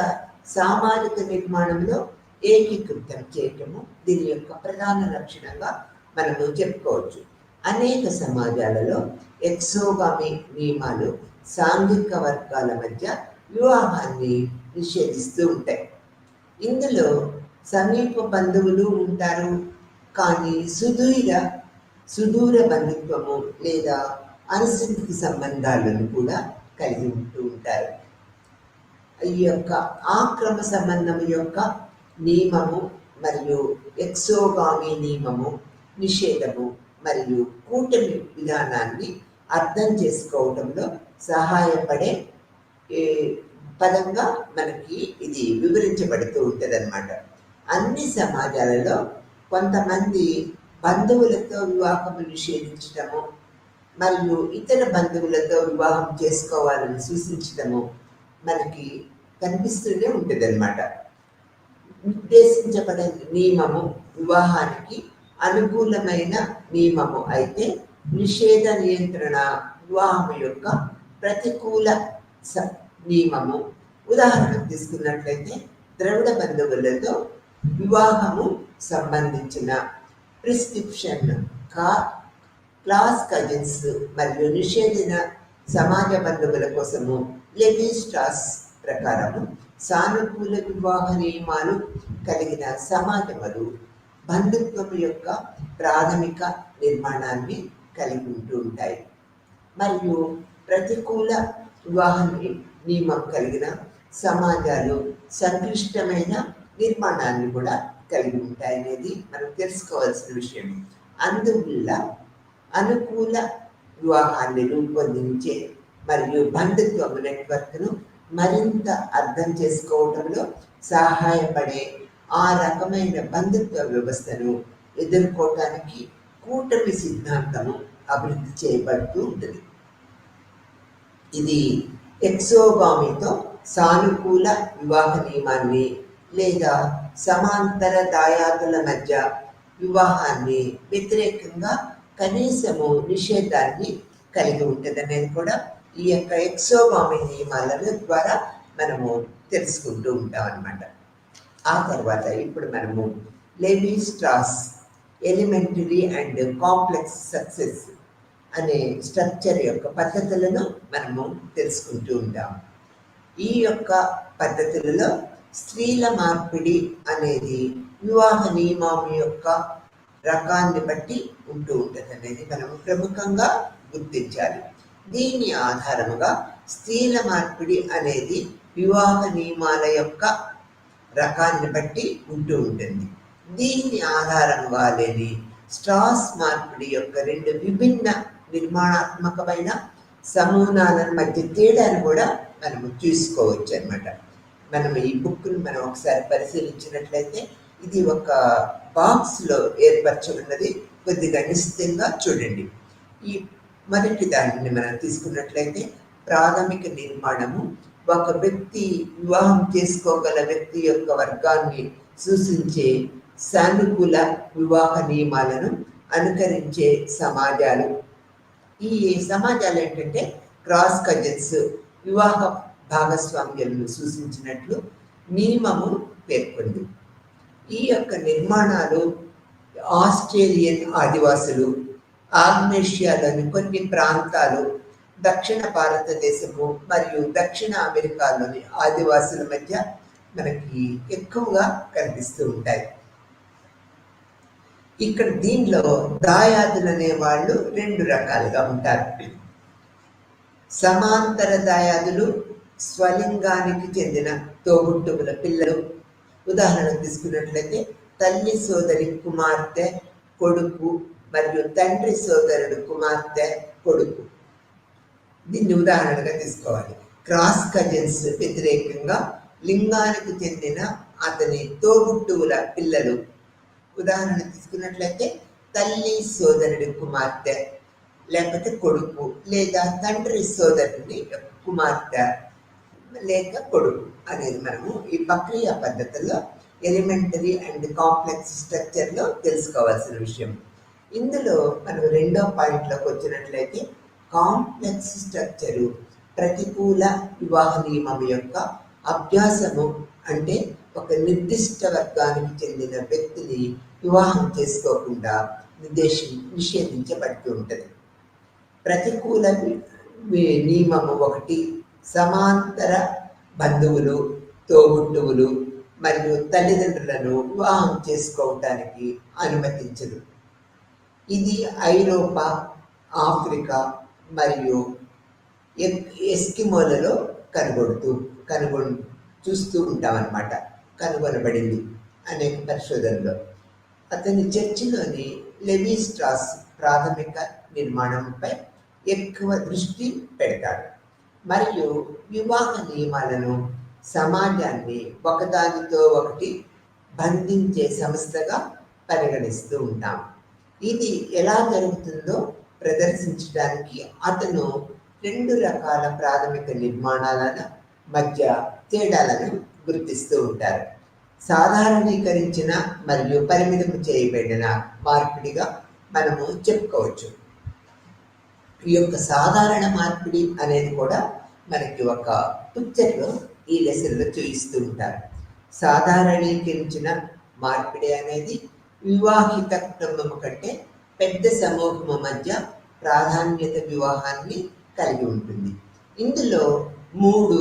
S1: సామాజిక నిర్మాణంలో ఏకీకృతం చేయటము దీని యొక్క ప్రధాన లక్షణంగా మనము చెప్పుకోవచ్చు. అనేక సమాజాలలో ఎక్సోగామి నియమాలు సాంఘిక వర్గాల మధ్య వివాహాన్ని నిషేధిస్తూ ఉంటాయి. ఇందులో సమీప బంధువులు ఉంటారు, కానీ సుదూర బంధుత్వము లేదా అనుసంధిక సంబంధాలను కూడా కలిగి ఉంటూ ఉంటారు. ఈ యొక్క ఆక్రమ సంబంధం యొక్క నియమము మరియు ఎక్సోగామి నియమము, నిషేధము మరియు కూటమి విధానాన్ని అర్థం చేసుకోవడంలో సహాయపడే పదంగా మనకి ఇది వివరించబడుతూ ఉంటుంది అన్నమాట. అన్ని సమాజాలలో కొంతమంది బంధువులతో వివాహము నిషేధించటము మరియు ఇతర బంధువులతో వివాహం చేసుకోవాలని సూచించటము మనకి కనిపిస్తూనే ఉంటుంది అన్నమాట. నిర్దేశించబడిన నియమము వివాహానికి అనుకూలమైన నియమము అయితే, నిషేధ నియంత్రణ వివాహం యొక్క ప్రతికూల నియమము. ఉదాహరణకు తీసుకున్నట్లయితే ద్రవిడ బంధువులతో వివాహము సంబంధించిన ప్రిస్క్రిప్షన్ క్లాస్ కజిన్స్ మరియు నిషేధిన సమాజ బంధువుల కోసము లెవి-స్ట్రాస్ ప్రకారము సానుకూల వివాహ నియమాలు కలిగిన సమాజములు బంధుత్వం యొక్క ప్రాథమిక నిర్మాణాన్ని కలిగి ఉంటూ ఉంటాయి. మరియు ప్రతికూల వివాహ నియమం కలిగిన సమాజాలు సంక్లిష్టమైన నిర్మాణాన్ని కూడా కలిగి ఉంటాయి అనేది మనం తెలుసుకోవాల్సిన విషయం. అందువల్ల అనుకూల వివాహాన్ని రూపొందించే మరియు బంధుత్వం నెట్వర్క్ను మరింత అర్థం చేసుకోవడంలో సహాయపడే ఆ రకమైన బంధుత్వ వ్యవస్థను ఎదుర్కోవటానికి కూటమి సిద్ధాంతము అభివృద్ధి చేయబడుతూ ఉంటుంది. ఇది ఎక్సోగామితో సానుకూల వివాహ నియమాన్ని లేదా సమాంతర దాయాదుల మధ్య వివాహాన్ని వ్యతిరేకంగా కనీసము నిషేధాన్ని కలిగి ఉంటుంది అనేది కూడా ఈ యొక్క ఎక్సోగామి నియమాల ద్వారా మనము తెలుసుకుంటూ ఉంటాం అన్నమాట. ఆ తర్వాత ఇప్పుడు మనము levy-straws elementary and complex success అనే స్ట్రక్చర్ యొక్క పద్ధతులను మనము తెలుసుకుంటూ ఉంటాం. ఈ యొక్క పద్ధతులలో స్త్రీల మార్పిడి అనేది వివాహ నియమం యొక్క రకాన్ని బట్టి ఉంటూ ఉంటుంది అనేది మనము ప్రముఖంగా గుర్తించాలి. దీని ఆధారముగా స్త్రీల మార్పిడి అనేది వివాహ నియమాల యొక్క రకాన్ని బట్టి ఉంటూ ఉంటుంది. దీన్ని ఆధారంగా లేని స్ట్రాస్ మార్పిడి యొక్క రెండు విభిన్న నిర్మాణాత్మకమైన సమూహాల మధ్య తేడాను కూడా మనము చూసుకోవచ్చు అన్నమాట. మనం ఈ బుక్ను మనం ఒకసారి పరిశీలించినట్లయితే ఇది ఒక బాక్స్లో ఏర్పరచుకున్నది. కొద్దిగా నిశ్చితంగా చూడండి. ఈ మొదటి దానిని మనం తీసుకున్నట్లయితే ప్రాథమిక నిర్మాణము ఒక వ్యక్తి వివాహం చేసుకోగల వ్యక్తి యొక్క వర్గాన్ని సూచించే సానుకూల వివాహ నియమాలను అనుకరించే సమాజాలు. ఈ సమాజాలు ఏంటంటే క్రాస్ కజిన్స్ వివాహ భాగస్వామ్యాలను సూచించినట్లు నియమము పేర్కొంది. ఈ యొక్క నిర్మాణాలు ఆస్ట్రేలియన్ ఆదివాసులు, ఆగ్నేషియాలోని కొన్ని ప్రాంతాలు, దక్షిణ భారతదేశము మరియు దక్షిణ అమెరికాలోని ఆదివాసుల మధ్య మనకి ఎక్కువగా కనిపిస్తూ ఉంటాయి. ఇక్కడ దీనిలో దాయాదులు అనే వాళ్ళు రెండు రకాలుగా ఉంటారు. సమాంతర దాయాదులు స్వలింగానికి చెందిన తోబుట్టువుల పిల్లలు. ఉదాహరణ తీసుకున్నట్లయితే తల్లి సోదరి కుమార్తె కొడుకు మరియు తండ్రి సోదరుడు కుమార్తె కొడుకు. దీన్ని ఉదాహరణగా తీసుకోవాలి. క్రాస్ కజిన్స్ వ్యతిరేకంగా లింగానికి చెందిన అతని తోబుట్టువుల పిల్లలు. ఉదాహరణ తీసుకున్నట్లయితే తల్లి సోదరుడి కుమార్తె లేకపోతే కొడుకు, లేదా తండ్రి సోదరుని కుమార్తె లేక కొడుకు అనేది మనము ఈ ప్రక్రియ పద్ధతుల్లో ఎలిమెంటరీ అండ్ కాంప్లెక్స్ స్ట్రక్చర్లో తెలుసుకోవాల్సిన విషయం. ఇందులో మనం రెండో పాయింట్లోకి వచ్చినట్లయితే కాంప్లెక్స్ స్ట్రక్చరు ప్రతికూల వివాహ నియమం యొక్క అభ్యాసము. అంటే ఒక నిర్దిష్ట వర్గానికి చెందిన వ్యక్తిని వివాహం చేసుకోకుండా నిషేధించబడుతూ ఉంటుంది. ప్రతికూల నియమము ఒకటి, సమాంతర బంధువులు, తోబుట్టువులు మరియు తల్లిదండ్రులను వివాహం చేసుకోవటానికి అనుమతించదు. ఇది ఐరోపా, ఆఫ్రికా మరియు ఎస్కిమోలలో చూస్తూ ఉంటామన్నమాట. కనుగొనబడింది అనేక పరిశోధనలో. అతని చర్చిలోని లెవి స్ట్రాస్ ప్రాథమిక నిర్మాణంపై ఎక్కువ దృష్టి పెడతాడు మరియు వివాహ నియమాలను సమాజాన్ని ఒకదానితో ఒకటి బంధించే సంస్థగా పరిగణిస్తూ ఉంటాం. ఇది ఎలా జరుగుతుందో ప్రదర్శించడానికి అతను 2 రకాల ప్రాథమిక నిర్మాణాల మధ్య తేడాలను గుర్తిస్తూ ఉంటారు. సాధారణీకరించిన మరియు పరిమితం చేయబడిన మార్పిడిగా మనము చెప్పుకోవచ్చు. ఈ యొక్క సాధారణ మార్పిడి అనేది కూడా మనకి ఒక పిక్చర్లో ఈ లెసన్లో చూపిస్తూ ఉంటారు. సాధారణీకరించిన మార్పిడి అనేది వివాహిత కుటుంబం కంటే పెద్ద సమూహము మధ్య ప్రాధాన్యత వివాహాన్ని కలిగి ఉంటుంది. ఇందులో 3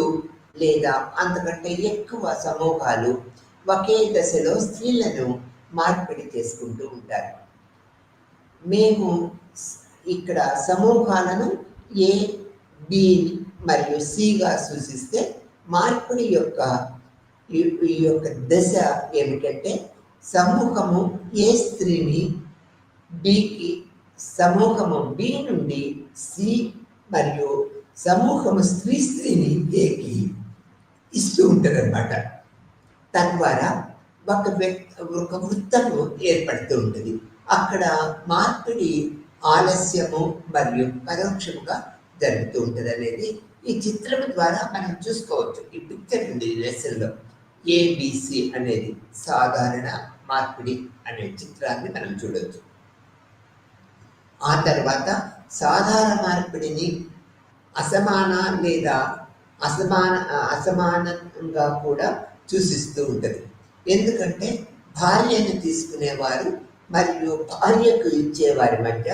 S1: లేదా అంతకంటే ఎక్కువ సమూహాలు ఒకే దశలో స్త్రీలను మార్పిడి చేసుకుంటూ ఉంటారు. మేము ఇక్కడ సమూహాలను A, B మరియు Cగా సూచిస్తే మార్పిడి యొక్క ఈ యొక్క దశ ఏమిటంటే సమూహము ఏ స్త్రీని బికి, సమూహము బి నుండి సి మరియు సమూహము స్త్రీని ఏకి ఇస్తూ ఉంటుంది అన్నమాట. తద్వారా ఒక వృత్తము ఏర్పడుతూ ఉంటుంది. అక్కడ మార్పిడి ఆలస్యము మరియు పరోక్షముగా జరుగుతూ ఉంటుంది అనేది ఈ చిత్రం ద్వారా మనం చూసుకోవచ్చు. ఈ పిక్చర్ ఉంది లెసన్లో. ABC అనేది సాధారణ మార్పిడి అనే చిత్రాన్ని మనం చూడవచ్చు. ఆ తర్వాత సాధారణ మార్పిడిని అసమాన లేదా అసమానంగా కూడా సూచిస్తూ ఉంటుంది. ఎందుకంటే భార్యను తీసుకునేవారు మరియు భార్యకు ఇచ్చేవారి మధ్య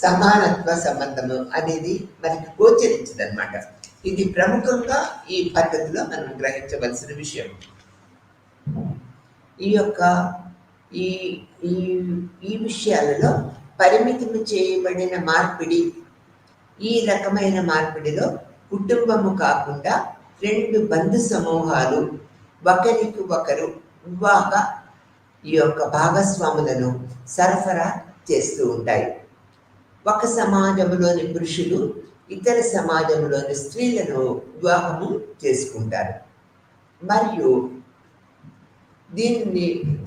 S1: సమానత్వ సంబంధము అనేది మనకి గోచరించదన్నమాట. ఇది ప్రముఖంగా ఈ పద్ధతిలో మనం గ్రహించవలసిన విషయం. ఈ యొక్క ఈ విషయాలలో పరిమితం చేయబడిన మార్పిడి, ఈ రకమైన మార్పిడిలో కుటుంబము కాకుండా 2 బంధు సమూహాలు ఒకరికి ఒకరు వివాహ ఈ యొక్క భాగస్వాములను సరఫరా చేస్తూ ఉంటాయి. ఒక సమాజంలోని పురుషులు ఇతర సమాజంలోని స్త్రీలను వివాహము చేసుకుంటారు మరియు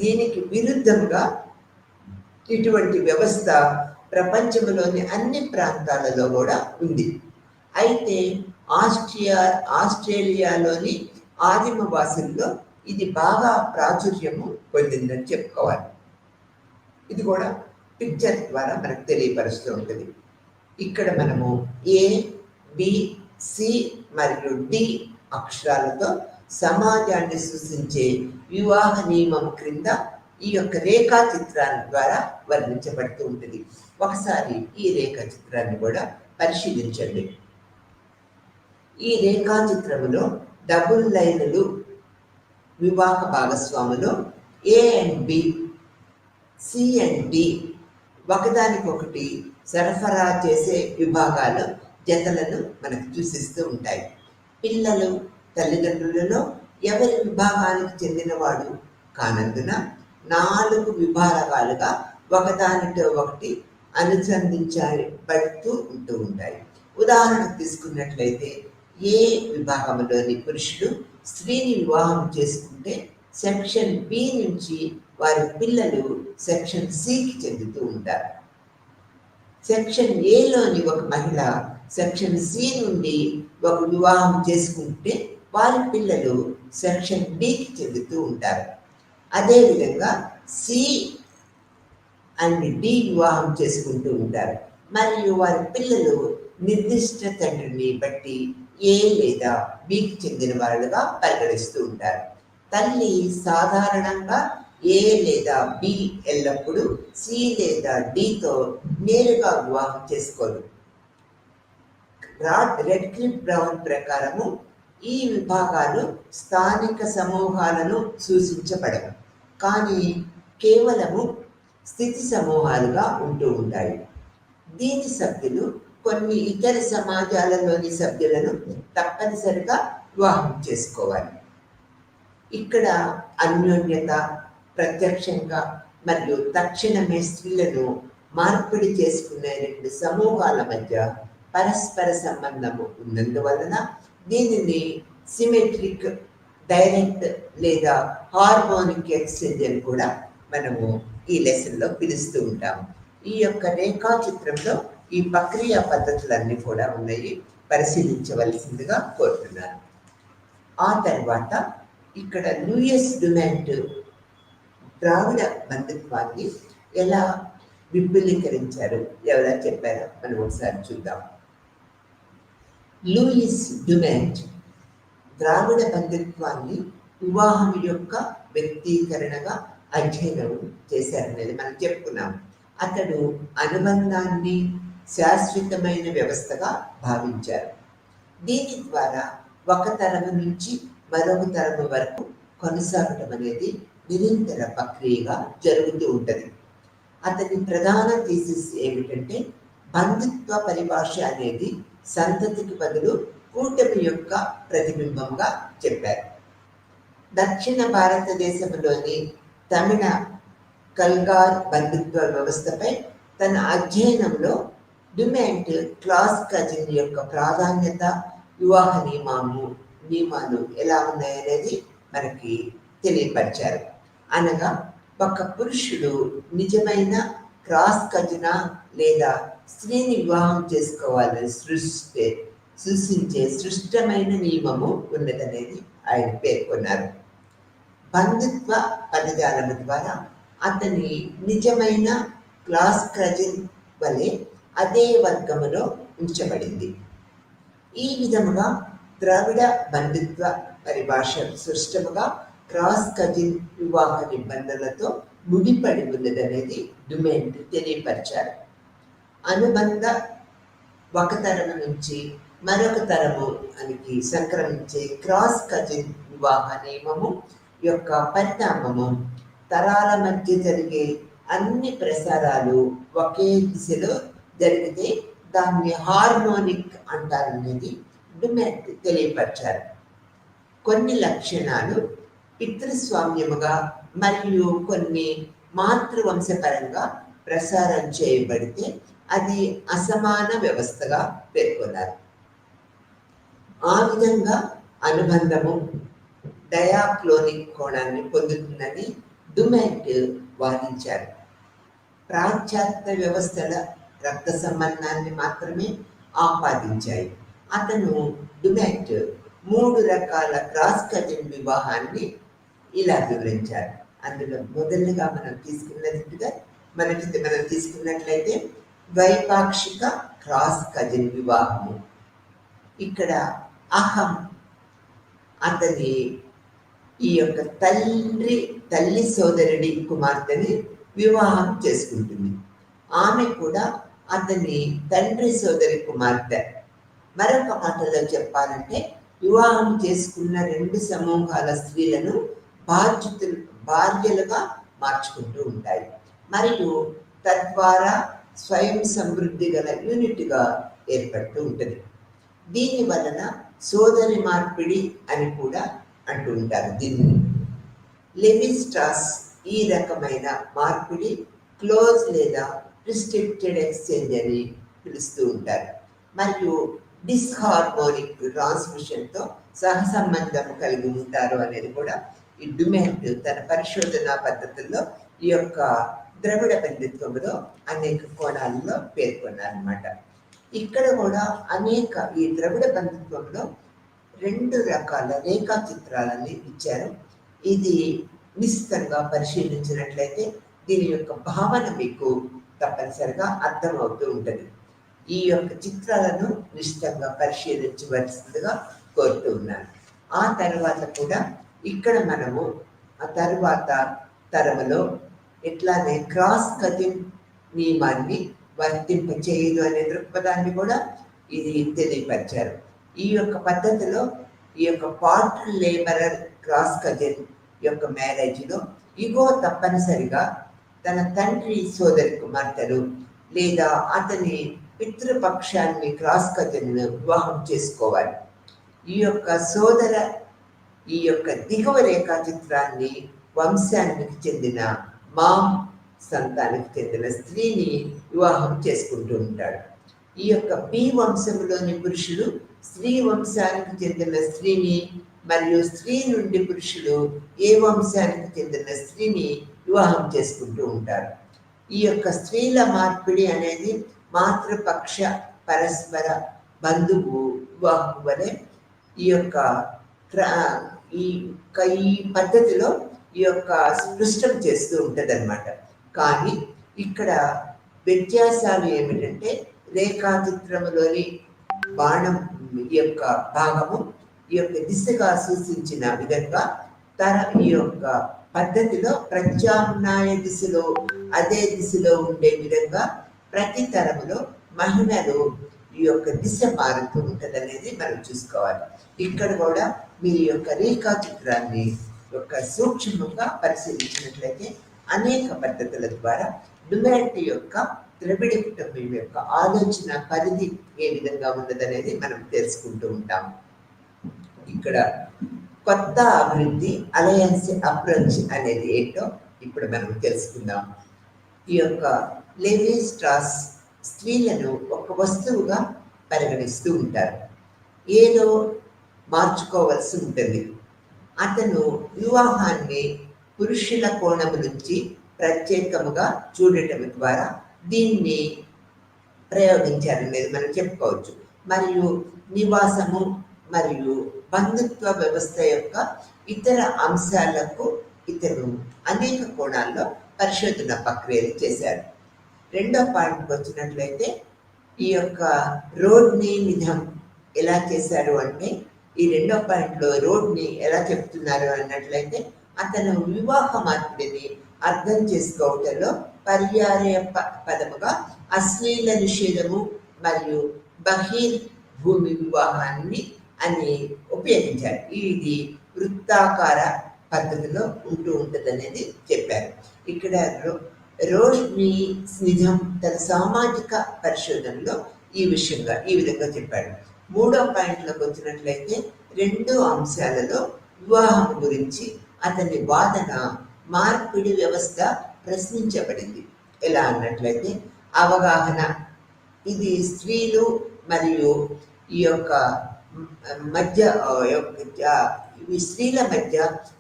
S1: దీనికి విరుద్ధంగా ఇటువంటి వ్యవస్థ ప్రపంచంలోని అన్ని ప్రాంతాలలో కూడా ఉంది. అయితే ఆస్ట్రేలియాలోని ఆదిమవాసుల్లో ఇది బాగా ప్రాచుర్యము పొందిందని చెప్పుకోవాలి. ఇది కూడా పిక్చర్ ద్వారా మనకు తెలియపరుస్తూ ఉంటుంది. ఇక్కడ మనము A, B, C మరియు D అక్షరాలతో సమాజాన్ని సూచించే వివాహ నియమం క్రింద ఈ యొక్క రేఖా చిత్రాన్ని ద్వారా వర్ణించబడుతూ ఉంటుంది. ఒకసారి ఈ రేఖా చిత్రాన్ని కూడా పరిశీలించండి. ఈ రేఖా చిత్రములో డబుల్ లైన్లు వివాహ భాగస్వాములు A and B, C and D ఒకదానికొకటి సరఫరా చేసే విభాగాలు జతలను మనకు సూచిస్తూ ఉంటాయి. పిల్లలు తల్లిదండ్రులలో ఎవరి విభాగానికి చెందినవాడు కానందున 4 విభాగాలుగా ఒకదానితో ఒకటి అనుసంధించబడుతూ ఉంటూ ఉంటాయి. ఉదాహరణకు తీసుకున్నట్లయితే ఏ విభాగంలోని పురుషుడు స్త్రీని వివాహం చేసుకుంటే సెక్షన్ బి నుంచి వారి పిల్లలు సెక్షన్ సికి చెందుతూ ఉంటారు. సెక్షన్ ఏలోని ఒక మహిళ సెక్షన్ సి నుండి ఒక వివాహం చేసుకుంటే వారి పిల్లలు సెక్షన్ బికి చెందుతూ ఉంటారు. అదేవిధంగా సి అండ్ డి వివాహం చేసుకుంటూ ఉంటారు మరియు వారి పిల్లలు నిర్దిష్ట తండ్రిని బట్టి ఏ లేదా బికి చెందిన వారుగా పరిగణిస్తూ ఉంటారు. తల్లి సాధారణంగా ఏ లేదా బి ఎల్లప్పుడూ సి లేదా డితో నేరుగా వివాహం చేసుకోరు. రెడ్ క్లిఫ్ బ్రౌన్ ప్రకారము ఈ విభాగాలు స్థానిక సమూహాలను సూచించబడవు, కానీ కేవలము స్థితి సమూహాలుగా ఉంటూ ఉంటాయి. దీని సభ్యులు కొన్ని ఇతర సమాజాలలోని సభ్యులను తప్పనిసరిగా వివాహం చేసుకోవాలి. ఇక్కడ అన్యోన్యత ప్రత్యక్షంగా మరియు తక్షణమే స్త్రీలను మార్పిడి చేసుకునే రెండు సమూహాల మధ్య పరస్పర సంబంధము ఉన్నందువలన దీనిని సిమెట్రిక్, డైరెక్ట్ లేదా హార్మోనిక్ ఎక్స్చేంజ్ అని కూడా మనము ఈ లెసన్లో పిలుస్తూ ఉంటాము. ఈ యొక్క రేఖా చిత్రంలో ఈ ప్రక్రియ పద్ధతులన్నీ కూడా ఉన్నాయి, పరిశీలించవలసిందిగా కోరుతున్నాను. ఆ తర్వాత ఇక్కడ లూయిస్ డుమాంట్ ద్రావిడ బంధుత్వాన్ని ఎలా విపులీకరించారు, ఎవరా చెప్పారో మనం ఒకసారి చూద్దాం. లూయిస్ డుమాంట్ ద్రావిడ బంధుత్వాన్ని వివాహం యొక్క వ్యక్తీకరణగా అధ్యయనం చేశారనేది మనం చెప్పుకున్నాం. అతడు అనుబంధాన్ని శాశ్వతమైన వ్యవస్థగా భావించారు. దీని ద్వారా ఒక తరము నుంచి మరొక తరము వరకు కొనసాగటం అనేది నిరంతర ప్రక్రియగా జరుగుతూ ఉంటుంది. అతని ప్రధాన థీసిస్ ఏమిటంటే బంధుత్వ పరిభాష అనేది సంతతికి బదులు కూటమి యొక్క ప్రతిబింబంగా చెప్పారు. దక్షిణ భారతదేశంలోని తమిళ కల్గార్ బంధుత్వ వ్యవస్థపై తన అధ్యయనంలో డుమాంట్ క్లాస్ కజిన్ యొక్క ప్రాధాన్యత, వివాహ నియమాలు ఎలా ఉన్నాయనేది మనకి తెలియపరిచారు. అనగా ఒక పురుషుడు నిజమైన క్రాస్ కజినా లేదా స్త్రీని వివాహం చేసుకోవాలని సూచించే సృష్టమైన నియమము ఉన్నదనేది ఆయన పేర్కొన్నారు. బంధుత్వ పదజాలము ద్వారా అతని నిజమైన క్లాస్ కజిన్ వలె అదే వర్గములో ఉంచబడింది. ఈ విధముగా ద్రావిడ బంధుత్వ పరిభాష సృష్టముగా క్రాస్ కజిన్ వివాహ నిబంధనలతో ముడిపడి ఉన్నదనేది డుమాంట్ తెలియపరిచారు. అనుబంధ ఒక తరము నుంచి మరొక తరము అనికి సంక్రమించే క్రాస్ కజిన్ వివాహ నియమము యొక్క పరిణామము తరాల మధ్య జరిగే అన్ని ప్రసారాలు ఒకే దిశలో జరిగితే దాన్ని హార్మోనిక్ అంటారనేది డుమాంట్ తెలియపరిచారు. కొన్ని లక్షణాలు పితృస్వామ్యముగా మరియు కొన్ని మాతృవంశపరంగా ప్రసారం చేయబడితే అది అసమాన వ్యవస్థగా పేర్కొన్నారు. ఆ విధంగా అనుబంధము డయాక్లోనిక్ కోణాన్ని పొందుతుందని డుమాంట్ వాదించారు. పాశ్చాత్య వ్యవస్థల రక్త సంబంధాన్ని మాత్రమే ఆపాదించాయి. అతను డుమాంట్ 3 రకాల క్రాస్ కజిన్ వివాహాన్ని ఇలా వివరించారు. అందులో మొదలుగా మనం తీసుకున్నట్లయితే ద్వైపాక్షిక క్రాస్ కజిన్ వివాహము. ఇక్కడ అహం అతని ఈ యొక్క తల్లి సోదరుడి కుమార్తెని వివాహం చేసుకుంటుంది. ఆమె కూడా అతని తండ్రి సోదరి కుమార్తె. మరొక మాటలో చెప్పాలంటే వివాహం చేసుకున్న 2 సమూహాల స్త్రీలను భార్యలుగా మార్చుకుంటూ ఉంటాయి మరియు తద్వారా స్వయం సమృద్ధి గల యూనిట్గా ఏర్పడుతూ ఉంటుంది. దీని వలన సోదరి మార్పిడి అని కూడా అంటూ ఉంటారు. దీన్ని లెవి-స్ట్రాస్ ఈ రకమైన మార్పిడి క్లోజ్ లేదా రిస్ట్రిక్టెడ్ ఎక్స్చేంజ్ అని పిలుస్తూ ఉంటారు. మరియు డిస్హార్మోనిక్ ట్రాన్స్మిషన్తో సహసంబంధం కలిగి ఉంటారు అనేది కూడా ఈ డుమాంట్ తన పరిశోధనా పద్ధతుల్లో ఈ యొక్క ద్రవిడ బంధుత్వంలో అనేక కోణాలలో పేర్కొన్నారన్నమాట. ఇక్కడ కూడా ఈ ద్రవిడ బంధుత్వంలో 2 రకాల రేఖా చిత్రాలని ఇచ్చారు. ఇది నిశ్చితంగా పరిశీలించినట్లయితే దీని యొక్క భావన మీకు తప్పనిసరిగా అర్థమవుతూ ఉంటుంది. ఈ యొక్క చిత్రాలను నిశ్చితంగా పరిశీలించవలసిందిగా కోరుతూ ఉన్నాను. ఆ తర్వాత కూడా ఇక్కడ మనము ఆ తర్వాత తరములో ఎట్లానే క్రాస్ కజిన్ నియమాన్ని వర్తింపచేయదు అనే దృక్పథాన్ని కూడా ఇది తెలియపరిచారు. ఈ యొక్క పద్ధతిలో ఈ యొక్క పార్ట్ లేబరర్ క్రాస్ కజిన్ యొక్క మ్యారేజ్లో ఇగో తప్పనిసరిగా తన తండ్రి సోదరి కుమార్తెలు లేదా అతని పితృపక్షాన్ని క్రాస్ కజిన్ వివాహం చేసుకోవాలి. ఈ యొక్క దిగువ రేఖాచిత్రాన్ని వంశానికి చెందిన మామ్ సంతానికి చెందిన స్త్రీని వివాహం చేసుకుంటూ ఉంటాడు. ఈ యొక్క బి వంశంలోని పురుషులు స్త్రీ వంశానికి చెందిన స్త్రీని మరియు స్త్రీ నుండి పురుషులు ఏ వంశానికి చెందిన స్త్రీని వివాహం చేసుకుంటూ ఉంటారు. ఈ యొక్క స్త్రీల మార్పిడి అనేది మాతృపక్ష పరస్పర బంధువు వివాహం వలె ఈ పద్ధతిలో ఈ యొక్క స్పృష్టం చేస్తూ ఉంటుంది అన్నమాట. కానీ ఇక్కడ వ్యత్యాసాలు ఏమిటంటే రేఖాచిత్రములోని బాణం యొక్క భాగము ఈ యొక్క దిశగా సూచించిన విధంగా ఈ యొక్క పద్ధతిలో ప్రత్యామ్నాయ దిశలో అదే దిశలో ఉండే విధంగా ప్రతి తరములో మహిళలు ఈ యొక్క దిశ మారుతూ ఉంటుంది అనేది మనం చూసుకోవాలి. ఇక్కడ కూడా మీరు యొక్క రేఖాచిత్రాన్ని యొక్క సూక్ష్మంగా పరిశీలించినట్లయితే అనేక పద్ధతుల ద్వారా డ్యుమాలిటీ యొక్క ద్రవిడ కుటుంబం యొక్క ఆలోచన పరిధి ఏ విధంగా ఉన్నదనేది మనం తెలుసుకుంటూ ఉంటాం. ఇక్కడ కొత్త అభివృద్ధి అలయన్స్ అప్రోచ్ అనేది ఏంటో ఇప్పుడు మనం తెలుసుకుందాం. ఈ యొక్క లేవి స్ట్రాస్ స్త్రీలను ఒక వస్తువుగా పరిగణిస్తూ ఉంటారు. ఏదో మార్చుకోవాల్సి ఉంటుంది. అతను వివాహాన్ని పురుషుల కోణము నుంచి ప్రత్యేకముగా చూడటం ద్వారా దీన్ని ప్రయోగించారనేది మనం చెప్పుకోవచ్చు. మరియు నివాసము మరియు బంధుత్వ వ్యవస్థ యొక్క ఇతర అంశాలకు ఇతను అనేక కోణాల్లో పరిశోధన ప్రక్రియలు చేశారు. రెండో పాయింట్కి వచ్చినట్లయితే ఈ యొక్క రోడ్ని నిధం ఎలా చేశారు అంటే ఈ రెండో పాయింట్లో రోడ్ని ఎలా చెప్తున్నారు అన్నట్లయితే అతను వివాహ మార్పిడిని అర్థం చేసుకోవటంలో పర్యాయ పదముగా అశ్లీల నిషేధము మరియు బహిర్భూమి వివాహాన్ని అని ఉపయోగించారు. ఇది వృత్తాకార పద్ధతిలో ఉంటూ ఉంటుంది అనేది చెప్పారు. ఇక్కడ రోష్ని స్నిధం తన సామాజిక పరిశోధనలో ఈ విధంగా చెప్పాడు. మూడో పాయింట్లోకి వచ్చినట్లయితే రెండు అంశాలలో వివాహం గురించి అతని వాదన మార్పిడి వ్యవస్థ ప్రశ్నించబడింది. ఎలా అన్నట్లయితే అవగాహన, ఇది స్త్రీలు మరియు ఈ యొక్క స్త్రీల మధ్య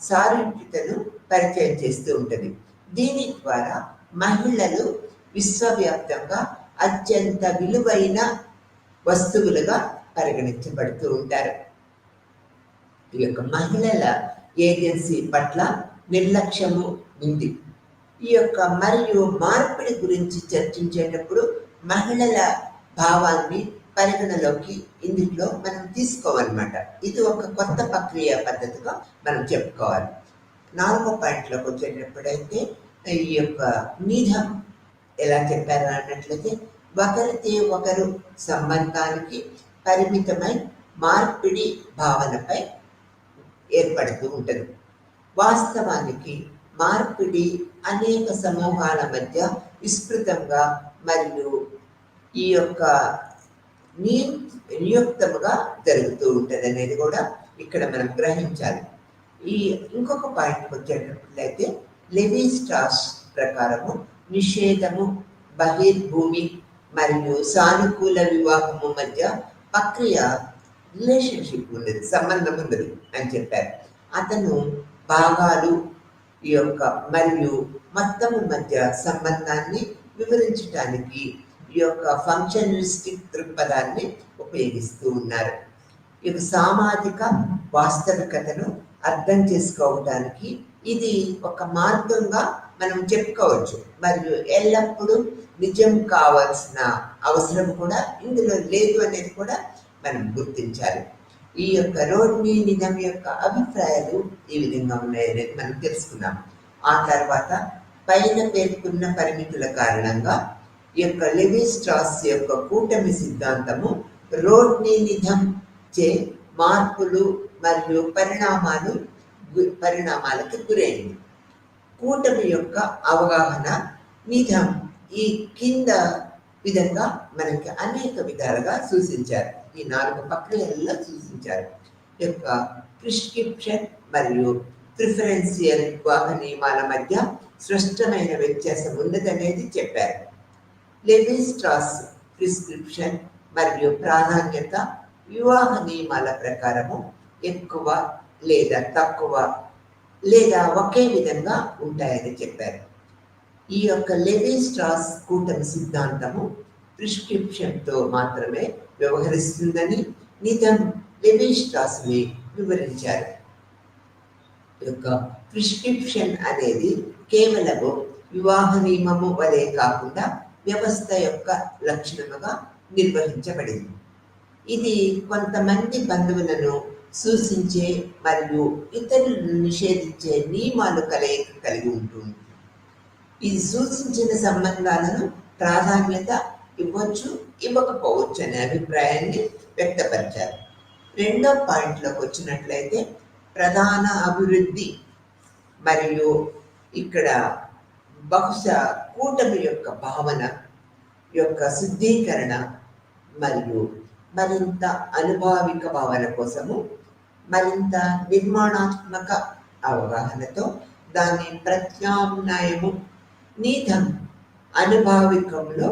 S1: సారూప్యతను పరిచయం చేస్తూ ఉంటుంది. దీని ద్వారా మహిళలు విశ్వవ్యాప్తంగా అత్యంత విలువైన వస్తువులుగా పరిగణించబడుతూ ఉంటారు. ఈ యొక్క మహిళల ఏజెన్సీ పట్ల నిర్లక్ష్యము ఉంది. ఈ యొక్క మరియు మార్పిడి గురించి చర్చించేటప్పుడు మహిళల భావాన్ని పరిగణలోకి ఇందులో మనం తీసుకోవాలన్నమాట. ఇది ఒక కొత్త ప్రక్రియ పద్ధతిగా మనం చెప్పుకోవాలి. నాలుగో పాయింట్లోకి వచ్చేటప్పుడైతే ఈ యొక్క నిధం ఎలా చెప్పారు అన్నట్లయితే ఒకరితే ఒకరు సంబంధానికి పరిమితమై మార్పిడి భావనపై ఏర్పడుతూ ఉంటుంది. వాస్తవానికి మార్పిడి అనేక సమూహాల మధ్య విస్తృతంగా మరియు ఈ యొక్క నియుక్తముగా జరుగుతూ ఉంటుంది అనేది కూడా ఇక్కడ మనం గ్రహించాలి. ఇంకొక పాయింట్కి వచ్చేటట్లయితే లెవి స్ట్రాస్ ప్రకారము నిషేధము, బహిర్భూమి మరియు సానుకూల వివాహము మధ్య ప్రక్రియ రిలేషన్షిప్ ఉన్నది, సంబంధం ఉన్నది అని చెప్పారు. అతను భాగాలు ఈ యొక్క మరియు మొత్తము మధ్య సంబంధాన్ని వివరించడానికి ఈ యొక్క ఫంక్షనలిస్టిక్ దృక్పథాన్ని ఉపయోగిస్తూ ఉన్నారు. ఈ యొక్క సామాజిక వాస్తవికతను అర్థం చేసుకోవడానికి ఇది ఒక మార్గంగా మనం చెప్పుకోవచ్చు. మరియు ఎల్లప్పుడూ నిజం కావాల్సిన అవసరం కూడా ఇందులో లేదు అనేది కూడా మనం గుర్తించాలి. ఈ యొక్క రోడ్ని నిజం యొక్క అభిప్రాయాలు ఈ విధంగా ఉన్నాయనేది మనం తెలుసుకున్నాం. ఆ తర్వాత పైన పేర్కొన్న పరిమితుల కారణంగా ఈ యొక్క లెవి స్ట్రాస్ యొక్క కూటమి సిద్ధాంతము రోడ్ని నిధం చే మార్పులు మరియు పరిణామాలకు గురైంది. కూటమి యొక్క అవగాహన నిధం ఈ కింద విధంగా మనకి అనేక విధాలుగా సూచించారు. ఈ 4 ప్రక్రియలలో సూచించారు. యొక్క ప్రిస్క్రిప్షన్ మరియు ప్రిఫరెన్షియల్ వివాహ నియమాల మధ్య స్పష్టమైన వ్యత్యాసం ఉన్నదనేది చెప్పారు. లెవి స్ట్రాస్ ప్రిస్క్రిప్షన్ మరియు ప్రాధాన్యత వివాహ నియమాల ప్రకారము ఎక్కువ లేదా తక్కువ లేదా ఒకే విధంగా ఉంటాయని చెప్పారు. ఈ యొక్క లెవి స్ట్రాస్ కూటమి సిద్ధాంతము ప్రిస్క్రిప్షన్తో మాత్రమే వ్యవహరిస్తుందని నిధం లెవి స్ట్రాస్ని వివరించారు. యొక్క ప్రిస్క్రిప్షన్ అనేది కేవలము వివాహ నియమము వలె కాకుండా వ్యవస్థ యొక్క లక్షణముగా నిర్వహించబడింది. ఇది కొంతమంది బంధువులను సూచించే మరియు ఇతరులను నిషేధించే నియమాలు కలిగి ఉంటుంది. ఇది సూచించిన సంబంధాలను ప్రాధాన్యత ఇవ్వచ్చు, ఇవ్వకపోవచ్చు అనే అభిప్రాయాన్ని వ్యక్తపరిచారు. రెండో పాయింట్లోకి వచ్చినట్లయితే ప్రధాన అభివృద్ధి మరియు ఇక్కడ బహుశా కూటమి యొక్క భావన యొక్క శుద్ధీకరణ మరియు మరింత అనుభావిక భావన కోసము మరింత నిర్మాణాత్మక అవగాహనతో దాని ప్రత్యామ్నాయము నిధం అనుభావికంలో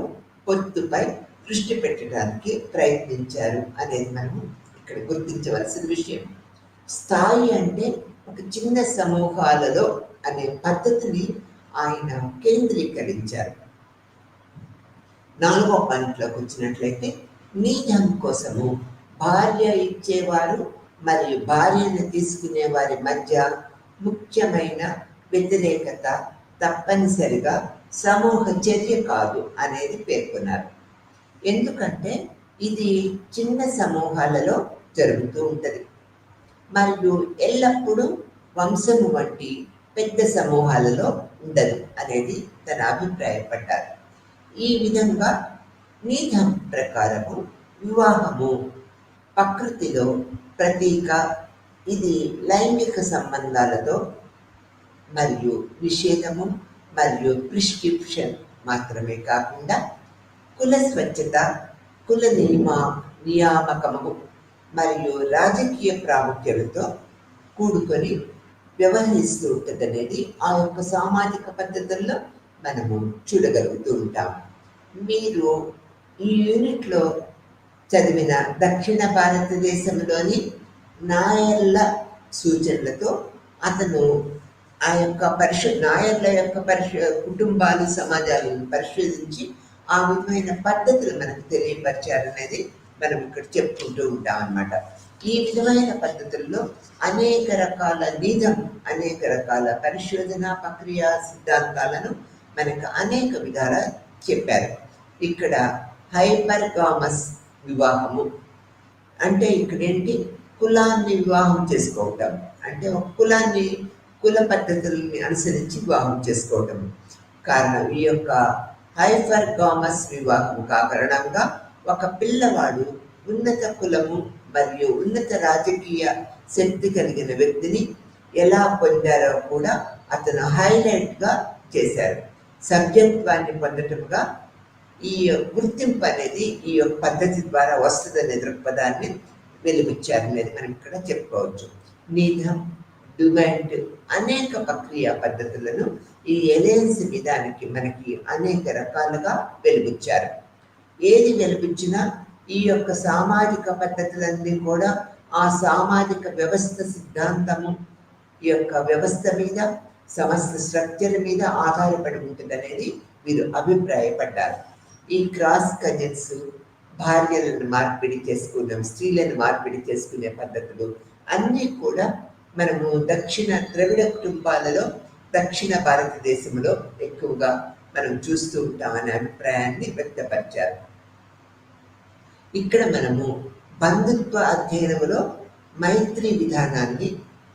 S1: పొత్తుపై దృష్టి పెట్టడానికి ప్రయత్నించారు అనేది మనము ఇక్కడ గుర్తించవలసిన విషయం. స్థాయి అంటే ఒక చిన్న సమూహాలలో అనే పద్ధతిని ఆయన కేంద్రీకరించారు. 4వ పాయింట్లోకి వచ్చినట్లయితే నిధం కోసము భార్య ఇచ్చేవారు మరియు భార్యను తీసుకునే వారి మధ్య ముఖ్యమైన వ్యతిరేకత తప్పనిసరిగా సమూహ చర్య కాదు అనేది పేర్కొన్నారు. ఎందుకంటే ఇది చిన్న సమూహాలలో జరుగుతూ ఉంటుంది మరియు ఎల్లప్పుడూ వంశము వంటి పెద్ద సమూహాలలో ఉండదు అనేది తన అభిప్రాయపడ్డారు. ఈ విధంగా నిధం ప్రకారము వివాహము ప్రకృతిలో ప్రతీక. ఇది లైంగిక సంబంధాలతో మరియు నిషేధము మరియు ప్రిస్క్రిప్షన్ మాత్రమే కాకుండా కుల స్వచ్ఛత, కుల నియామకము మరియు రాజకీయ ప్రాముఖ్యతతో కూడుకొని వ్యవహరిస్తూ ఉంటుంది అనేది ఆ యొక్క సామాజిక పద్ధతుల్లో మనము చూడగలుగుతూ ఉంటాం. మీరు ఈ యూనిట్లో చదివిన దక్షిణ భారతదేశంలోని నాయర్ల సూచనలతో అతను ఆ యొక్క నాయర్ల యొక్క కుటుంబాలు సమాజాలను పరిశోధించి ఆ విధమైన పద్ధతులు మనకు తెలియపరిచారనేది మనం ఇక్కడ చెప్పుకుంటూ ఉంటాం అన్నమాట. ఈ విధమైన పద్ధతుల్లో అనేక రకాల నిధం, అనేక రకాల పరిశోధన ప్రక్రియ సిద్ధాంతాలను మనకు అనేక విధాల చెప్పారు. ఇక్కడ హైపర్గామస్ వివాహము అంటే ఇక్కడ ఏంటి, కులాన్ని వివాహం చేసుకోవటం అంటే ఒక కుల పద్ధతుల్ని అనుసరించి వివాహం చేసుకోవటం కారణం. ఈ యొక్క హైపర్గామస్ వివాహం కారణంగా ఒక పిల్లవాడు ఉన్నత కులము మరియు ఉన్నత రాజకీయ శక్తి కలిగిన వ్యక్తిని ఎలా పొందారో కూడా అతను హైలైట్గా చేశారు. సభ్యత్వాన్ని పొందటంగా ఈ గుర్తింపు అనేది ఈ యొక్క పద్ధతి ద్వారా వస్తుందనే దృక్పథాన్ని వెలుగుచ్చారనేది మనం ఇక్కడ చెప్పుకోవచ్చు. నిధం, డిమాండ్ అనేక ప్రక్రియ పద్ధతులను ఈ ఎలయన్స్ విధానికి మనకి అనేక రకాలుగా వెలుగుచ్చారు. ఏది వెలుగుచ్చినా ఈ యొక్క సామాజిక పద్ధతులన్నీ కూడా ఆ సామాజిక వ్యవస్థ సిద్ధాంతము ఈ యొక్క వ్యవస్థ మీద, సమస్త స్ట్రక్చర్ మీద ఆధారపడి ఉంటుంది అనేది వీరు అభిప్రాయపడ్డారు. ఈ క్రాస్ కజిన్స్, భార్యలను మార్పిడి చేసుకున్నాం, స్త్రీలను మార్పిడి చేసుకునే పద్ధతులు అన్నీ కూడా మనము దక్షిణ ద్రవిడ కుటుంబాలలో దక్షిణ భారతదేశంలో ఎక్కువగా మనం చూస్తూ ఉంటామనే అభిప్రాయాన్ని వ్యక్తపరిచారు. ఇక్కడ మనము బంధుత్వ అధ్యయనంలో మైత్రి విధానాన్ని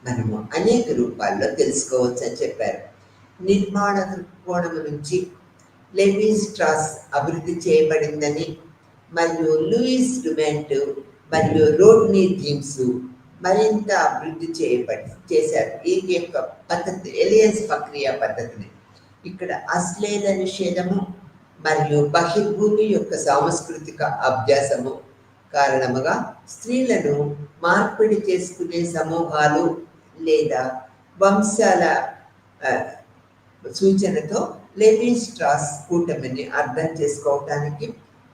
S1: మనము అనేక రూపాల్లో తెలుసుకోవచ్చు అని చెప్పారు. నిర్మాణ దృక్కోణం నుంచి లెవి స్ట్రాస్ అభివృద్ధి చేయబడిందని మరియు లూయిస్ డుమాంట్ మరియు రోడ్నీ జీమ్స్ మరింత అభివృద్ధి చేశారు ఈ యొక్క పద్ధతి ఎలియన్స్ ప్రక్రియ పద్ధతిని. ఇక్కడ అశ్లీల నిషేధము మరియు బహిర్భూమి యొక్క సాంస్కృతిక అభ్యాసము కారణముగా స్త్రీలను మార్పిడి చేసుకునే సమూహాలు లేదా వంశాల సూచనతో లెవి స్ట్రాస్ కూటమిని అర్థం చేసుకోవటానికి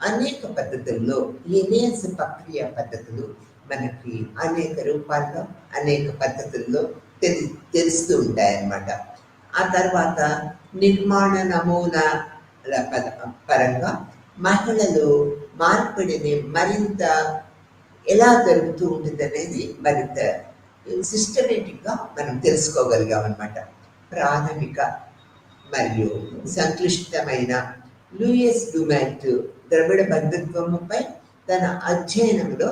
S1: అనేక పద్ధతుల్లో ఎలియన్స్ ప్రక్రియ పద్ధతులు మనకి అనేక రూపాల్లో అనేక పద్ధతుల్లో తెలుస్తూ ఉంటాయన్నమాట. ఆ తర్వాత నిర్మాణ నమూనాల పరంగా మహిళలు మార్పిడిని మరింత ఎలా జరుగుతూ ఉంటుంది అనేది మరింత సిస్టమేటిక్గా మనం తెలుసుకోగలిగాం అన్నమాట. ప్రాథమిక మరియు సంక్లిష్టమైన లూయిస్ డుమాంట్ ద్రవిడ బంధుత్వముపై తన అధ్యయనంలో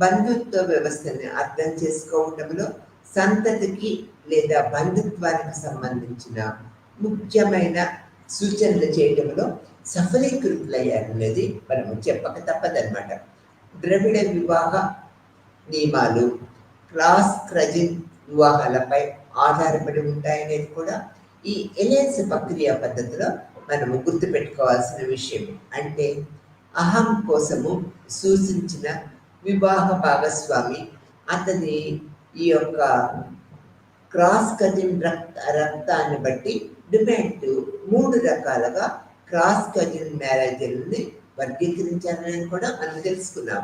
S1: బంధుత్వ వ్యవస్థని అర్థం చేసుకోవటంలో సంతతికి లేదా బంధుత్వానికి సంబంధించిన ముఖ్యమైన సూచనలు చేయడంలో సఫలీకృతులయ్యారనేది మనము చెప్పక తప్పదన్నమాట. ద్రవిడ వివాహ నియమాలు క్రాస్ క్రజిన్ వివాహాలపై ఆధారపడి ఉంటాయనేది కూడా ఈ ఎలియన్స్ ప్రక్రియ పద్ధతిలో మనము గుర్తుపెట్టుకోవాల్సిన విషయం. అంటే అహం కోసము సూచించిన వివాహ భాగస్వామి అతని ఈ యొక్క క్రాస్ కజిన్ రక్తాన్ని బట్టి డుమాంట్ 3 రకాలుగా క్రాస్ కజిన్ మ్యారేజ్ని వర్గీకరించారని కూడా మనం తెలుసుకున్నాం.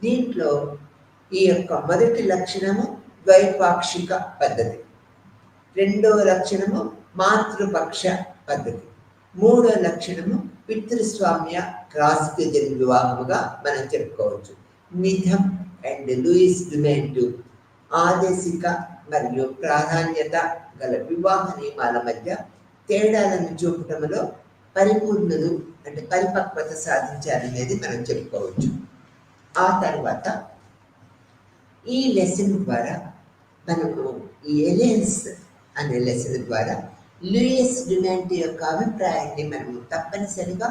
S1: దీంట్లో ఈ యొక్క మొదటి లక్షణము ద్వైపాక్షిక పద్ధతి, రెండవ లక్షణము మాతృపక్ష పద్ధతి, మూడో లక్షణము పితృస్వామ్య క్రాస్ కజిన్ వివాహముగా మనం చెప్పుకోవచ్చు. నిథమ్ అండ్ లూయిస్ డుమాంట్ ఆదేశిక మరియు ప్రాధాన్యత గల వివాహ నియమాల మధ్య తేడాలను చూపటంలో పరిపూర్ణులు అంటే పరిపక్వత సాధించారనేది మనం చెప్పుకోవచ్చు. ఆ తర్వాత ఈ లెసన్ ద్వారా మనము ఈ ఎలియన్స్ అనే లెసన్ ద్వారా లూయిస్ డుమాంట్ యొక్క అభిప్రాయాన్ని మనము తప్పనిసరిగా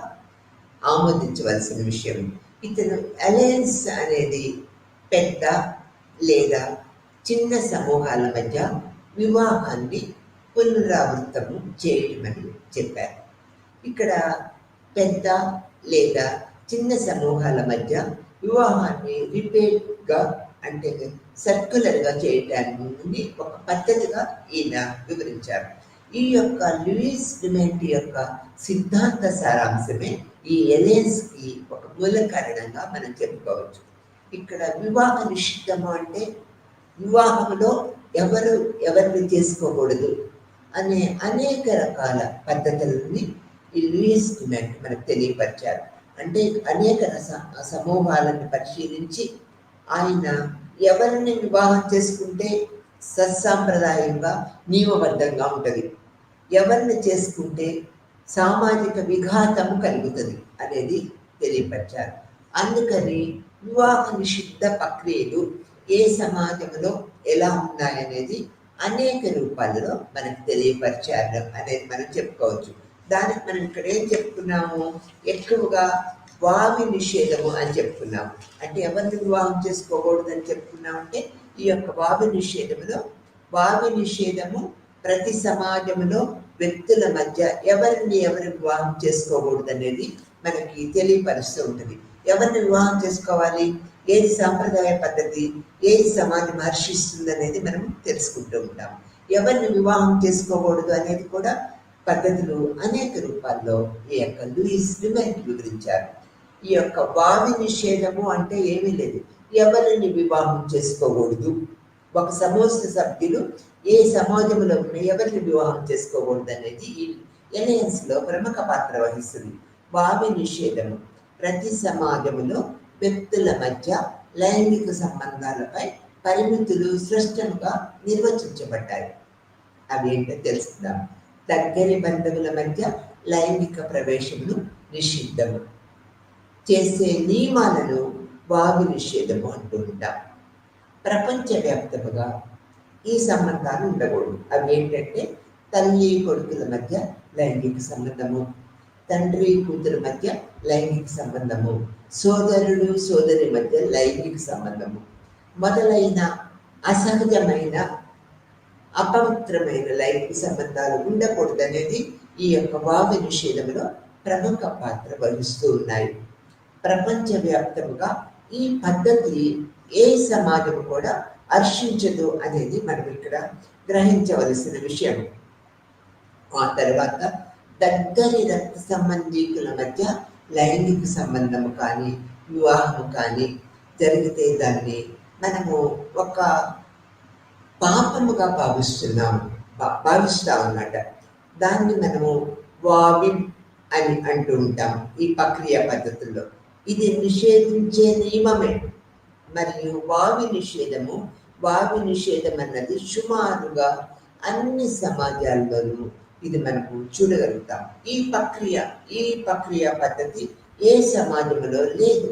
S1: ఆమోదించవలసిన విషయం. ఇతను అలయన్స్ అనేది పెద్ద లేదా చిన్న సమూహాల మధ్య వివాహాన్ని పునరావృతము చేయటమని చెప్పారు. ఇక్కడ పెద్ద లేదా చిన్న సమూహాల మధ్య వివాహాన్ని రిపీట్గా అంటే సర్క్యులర్గా చేయటానికి ఒక పద్ధతిగా ఈయన వివరించారు. ఈ యొక్క లూయిస్ డుమాంట్ యొక్క సిద్ధాంత సారాంశమే ఈ ఎలియన్స్కి ఒక మూల కారణంగా మనం చెప్పుకోవచ్చు. ఇక్కడ వివాహ నిషిద్ధము అంటే వివాహంలో ఎవరిని చేసుకోకూడదు అనే అనేక రకాల పద్ధతులని ఈ లూయిస్ డుమాంట్ మనకు తెలియపరిచారు. అంటే అనేక సమూహాలను పరిశీలించి ఆయన ఎవరిని వివాహం చేసుకుంటే సత్సాంప్రదాయంగా నియమబద్ధంగా ఉంటుంది, ఎవరిని చేసుకుంటే సామాజిక విఘాతము కలుగుతుంది అనేది తెలియపరిచారు. అందుకని వివాహ నిషిద్ధ ప్రక్రియలు ఏ సమాజంలో ఎలా ఉన్నాయనేది అనేక రూపాలలో మనకు తెలియపరిచారు అనేది మనం చెప్పుకోవచ్చు. దానికి మనం ఇక్కడ ఏం చెప్పుకున్నాము, ఎక్కువగా వావి నిషేధము అని చెప్పుకున్నాము. అంటే ఎవరిని వివాహం చేసుకోకూడదు అని చెప్పుకున్నామంటే ఈ యొక్క వావి నిషేధము ప్రతి సమాజంలో వ్యక్తుల మధ్య ఎవరిని వివాహం చేసుకోకూడదు అనేది మనకి తెలియపరుస్తూ ఉంటుంది. ఎవరిని వివాహం చేసుకోవాలి, ఏది సాంప్రదాయ పద్ధతి, ఏది సమాజం హర్షిస్తుంది అనేది మనం తెలుసుకుంటూ ఉంటాం. ఎవరిని వివాహం చేసుకోకూడదు అనేది కూడా పద్ధతులు అనేక రూపాల్లో ఈ యొక్క లూయిస్ డుమాంట్ వివరించారు. ఈ యొక్క వావి నిషేధము అంటే ఏమీ లేదు, ఎవరిని వివాహం చేసుకోకూడదు. ఒక సమూహ సభ్యులు ఏ సమాజంలో ఉన్న ఎవరిని వివాహం చేసుకోకూడదు అనేది ఈ ఎలియన్స్లో ప్రముఖ పాత్ర వహిస్తుంది. వావి నిషేధము ప్రతి సమాజంలో వ్యక్తుల మధ్య లైంగిక సంబంధాలపై పరిమితులు స్పష్టంగా నిర్వచించబడ్డాయి. అవి ఏంటో తెలుసుకుందాం. దగ్గరి బంధువుల మధ్య లైంగిక ప్రవేశమును నిషిద్ధము చేసే నియమాలను వావి నిషేధము అంటూ ఉంటాం. ప్రపంచవ్యాప్తముగా ఈ సంబంధాలు ఉండకూడదు. అవి ఏంటంటే తల్లి కొడుకుల మధ్య లైంగిక సంబంధము, తండ్రి కూతురు మధ్య లైంగిక సంబంధము, సోదరుడు సోదరి మధ్య లైంగిక సంబంధము మొదలైన అసహజమైన అపవిత్రమైన లైంగిక సంబంధాలు ఉండకూడదనేది ఈ యొక్క వావి నిషేధంలో ప్రముఖ పాత్ర వహిస్తూ ఉన్నాయి. ప్రపంచవ్యాప్తంగా ఈ పద్ధతి ఏ సమాజం కూడా హర్షించదు అనేది మనం ఇక్కడ గ్రహించవలసిన విషయం. ఆ తర్వాత దగ్గరి రక్త సంబంధీకుల మధ్య లైంగిక సంబంధము కానీ వివాహము కానీ జరిగితే దాన్ని మనము ఒక పాపముగా భావిస్తాం అన్నమాట. దాన్ని మనము వావి అని అంటూ ఉంటాం ఈ ప్రక్రియ పద్ధతుల్లో. ఇది నిషేధించే నియమమే. మరియు వావి నిషేధం అన్నది సుమారుగా అన్ని సమాజాల్లోనూ ఇది మనకు చూడగలుగుతాం. ఈ ప్రక్రియ పద్ధతి ఏ సమాజంలో లేదు.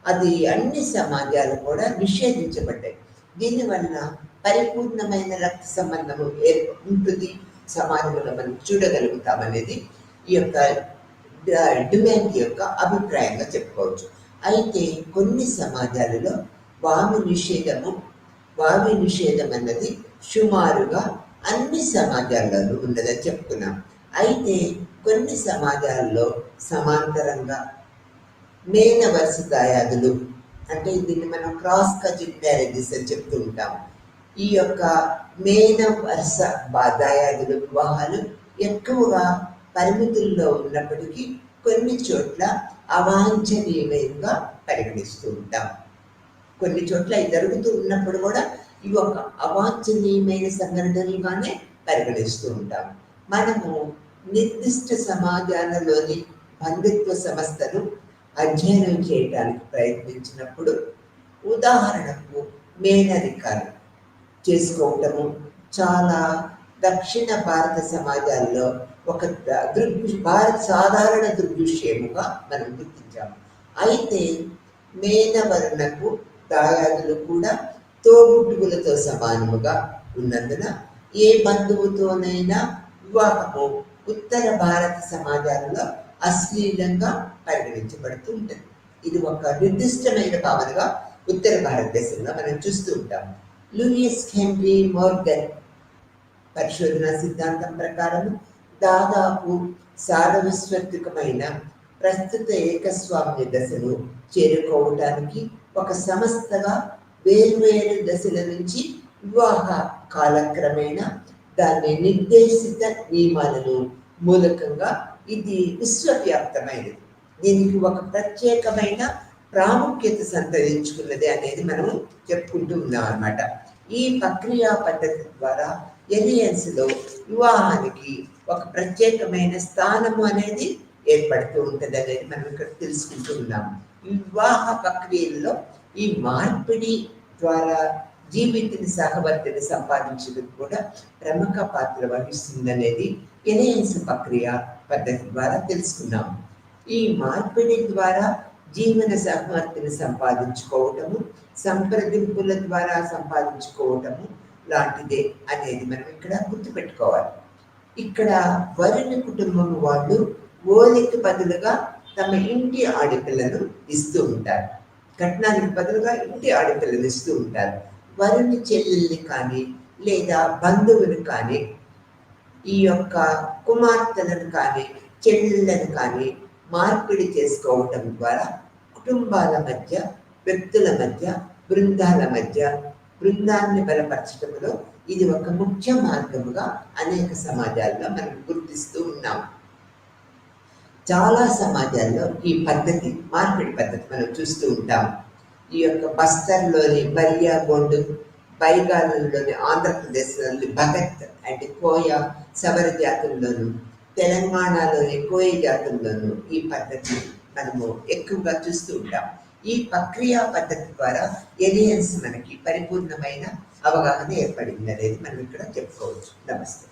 S1: అది అన్ని సమాజాలు కూడా నిషేధించబడ్డాయి. దీనివల్ల పరిపూర్ణమైన రక్త సంబంధము ఉంటుంది సమాజంలో మనం చూడగలుగుతాం అనేది ఈ యొక్క డిమాండ్ యొక్క అభిప్రాయంగా చెప్పుకోవచ్చు. అయితే కొన్ని సమాజాలలో వావి నిషేధం అన్నది సుమారుగా అన్ని సమాజాల్లోనూ ఉన్నదని చెప్తున్నాం. అయితే కొన్ని సమాజాల్లో సమాంతరంగా మేన వరుస దాయాదులు, అంటే దీన్ని మనం క్రాస్ కజిన్ మ్యారేజెస్ అని చెప్తూ ఉంటాం. ఈ యొక్క మేన వరుస దాయాదుల వివాహాలు ఎక్కువగా పరిమితుల్లో ఉన్నప్పటికీ కొన్ని చోట్ల అవాంఛనీయంగా పరిగణిస్తూ ఉంటాం. కొన్ని చోట్ల ఇది జరుగుతూ ఉన్నప్పుడు కూడా ఇవి ఒక అవాంఛనీయమైన సంఘటనలుగానే పరిగణిస్తూ ఉంటాం. మనము నిర్దిష్ట సమాజాలలోని బంధుత్వ సంస్థను అధ్యయనం చేయడానికి ప్రయత్నించినప్పుడు, ఉదాహరణకు మేనరికాలు చేసుకోవటము చాలా దక్షిణ భారత సమాజాల్లో ఒక సాధారణ దృగ్విషయముగా మనం గుర్తించాము. అయితే మేనవరుణకు దాయాదులు కూడా తోబుట్టువులతో సమానముగా ఉన్నందున ఏ బంధువుతోనైనా వివాహము ఉత్తర భారత సమాజాలలో అశ్లీలంగా పరిగణించబడుతూ ఉంటుంది. ఇది ఒక నిర్దిష్టమైన భావనగా ఉత్తర భారతదేశంలో మనం చూస్తూ ఉంటాం. లూయిస్ హెన్రీ మోర్గన్ పరిశోధన సిద్ధాంతం ప్రకారం దాదాపు సార్వత్రికమైన ప్రస్తుత ఏకస్వామ్య దశను చేరుకోవటానికి ఒక సంస్థగా వేర్వేరు దశల నుంచి వివాహ కాలక్రమేణా దాని నిర్దేశిత నియమాలను మూలకంగా ఇది విశ్వవ్యాప్తమైనది. దీనికి ఒక ప్రత్యేకమైన ప్రాముఖ్యత సంతరించుకున్నది అనేది మనం చెప్పుకుంటూ ఉన్నాం అన్నమాట. ఈ ప్రక్రియా పద్ధతి ద్వారా ఎలియన్స్లో వివాహానికి ఒక ప్రత్యేకమైన స్థానము అనేది ఏర్పడుతూ ఉంటుంది అనేది మనం ఇక్కడ తెలుసుకుంటూ ఉన్నాము. ఈ వివాహ ప్రక్రియల్లో ఈ మార్పిడి ద్వారా జీవితని సహవర్తిని సంపాదించడం కూడా ప్రముఖ పాత్ర వహిస్తుంది అనేది ఎలియన్స్ ప్రక్రియ పద్ధతి ద్వారా తెలుసుకున్నాము. ఈ మార్పిడి ద్వారా జీవన సహవర్తిని సంపాదించుకోవటము, సంప్రదింపుల ద్వారా సంపాదించుకోవటము లాంటిదే అనేది మనం ఇక్కడ గుర్తుపెట్టుకోవాలి. ఇక్కడ వరుని కుటుంబం వాళ్ళు ఓలికి బదులుగా తమ ఇంటి ఆడపిల్లను ఇస్తూ ఉంటారు. కట్నానికి బదులుగా ఇంటి ఆడపిల్లను ఇస్తూ ఉంటారు. వరుని చెల్లెల్ని కానీ లేదా బంధువుని కానీ ఈ యొక్క కుమార్తెలను కానీ చెల్లెళ్ళను కానీ మార్పిడి చేసుకోవటం ద్వారా కుటుంబాల మధ్య, వ్యక్తుల మధ్య, బృందాన్ని బలపరచడంలో ఇది ఒక ముఖ్య మార్గముగా అనేక సమాజాల్లో మనం గుర్తిస్తూ ఉన్నాం. చాలా సమాజాల్లో ఈ మార్పిడి పద్ధతి మనం చూస్తూ ఉంటాం. ఈ యొక్క బస్తర్లోని బలియా గోండు, బైగాలంలోని ఆంధ్రప్రదేశ్లోని భగత్ అండ్ కోయ సవర జాతుల్లోనూ, తెలంగాణలోని కోయ జాతుల్లోనూ ఈ పద్ధతి మనము ఎక్కువగా చూస్తూ ఉంటాం. ఈ ప్రక్రియా పద్ధతి ద్వారా ఎలియన్స్ మనకి పరిపూర్ణమైన అవగాహన ఏర్పడింది అనేది మనం ఇక్కడ చెప్పుకోవచ్చు. నమస్తే.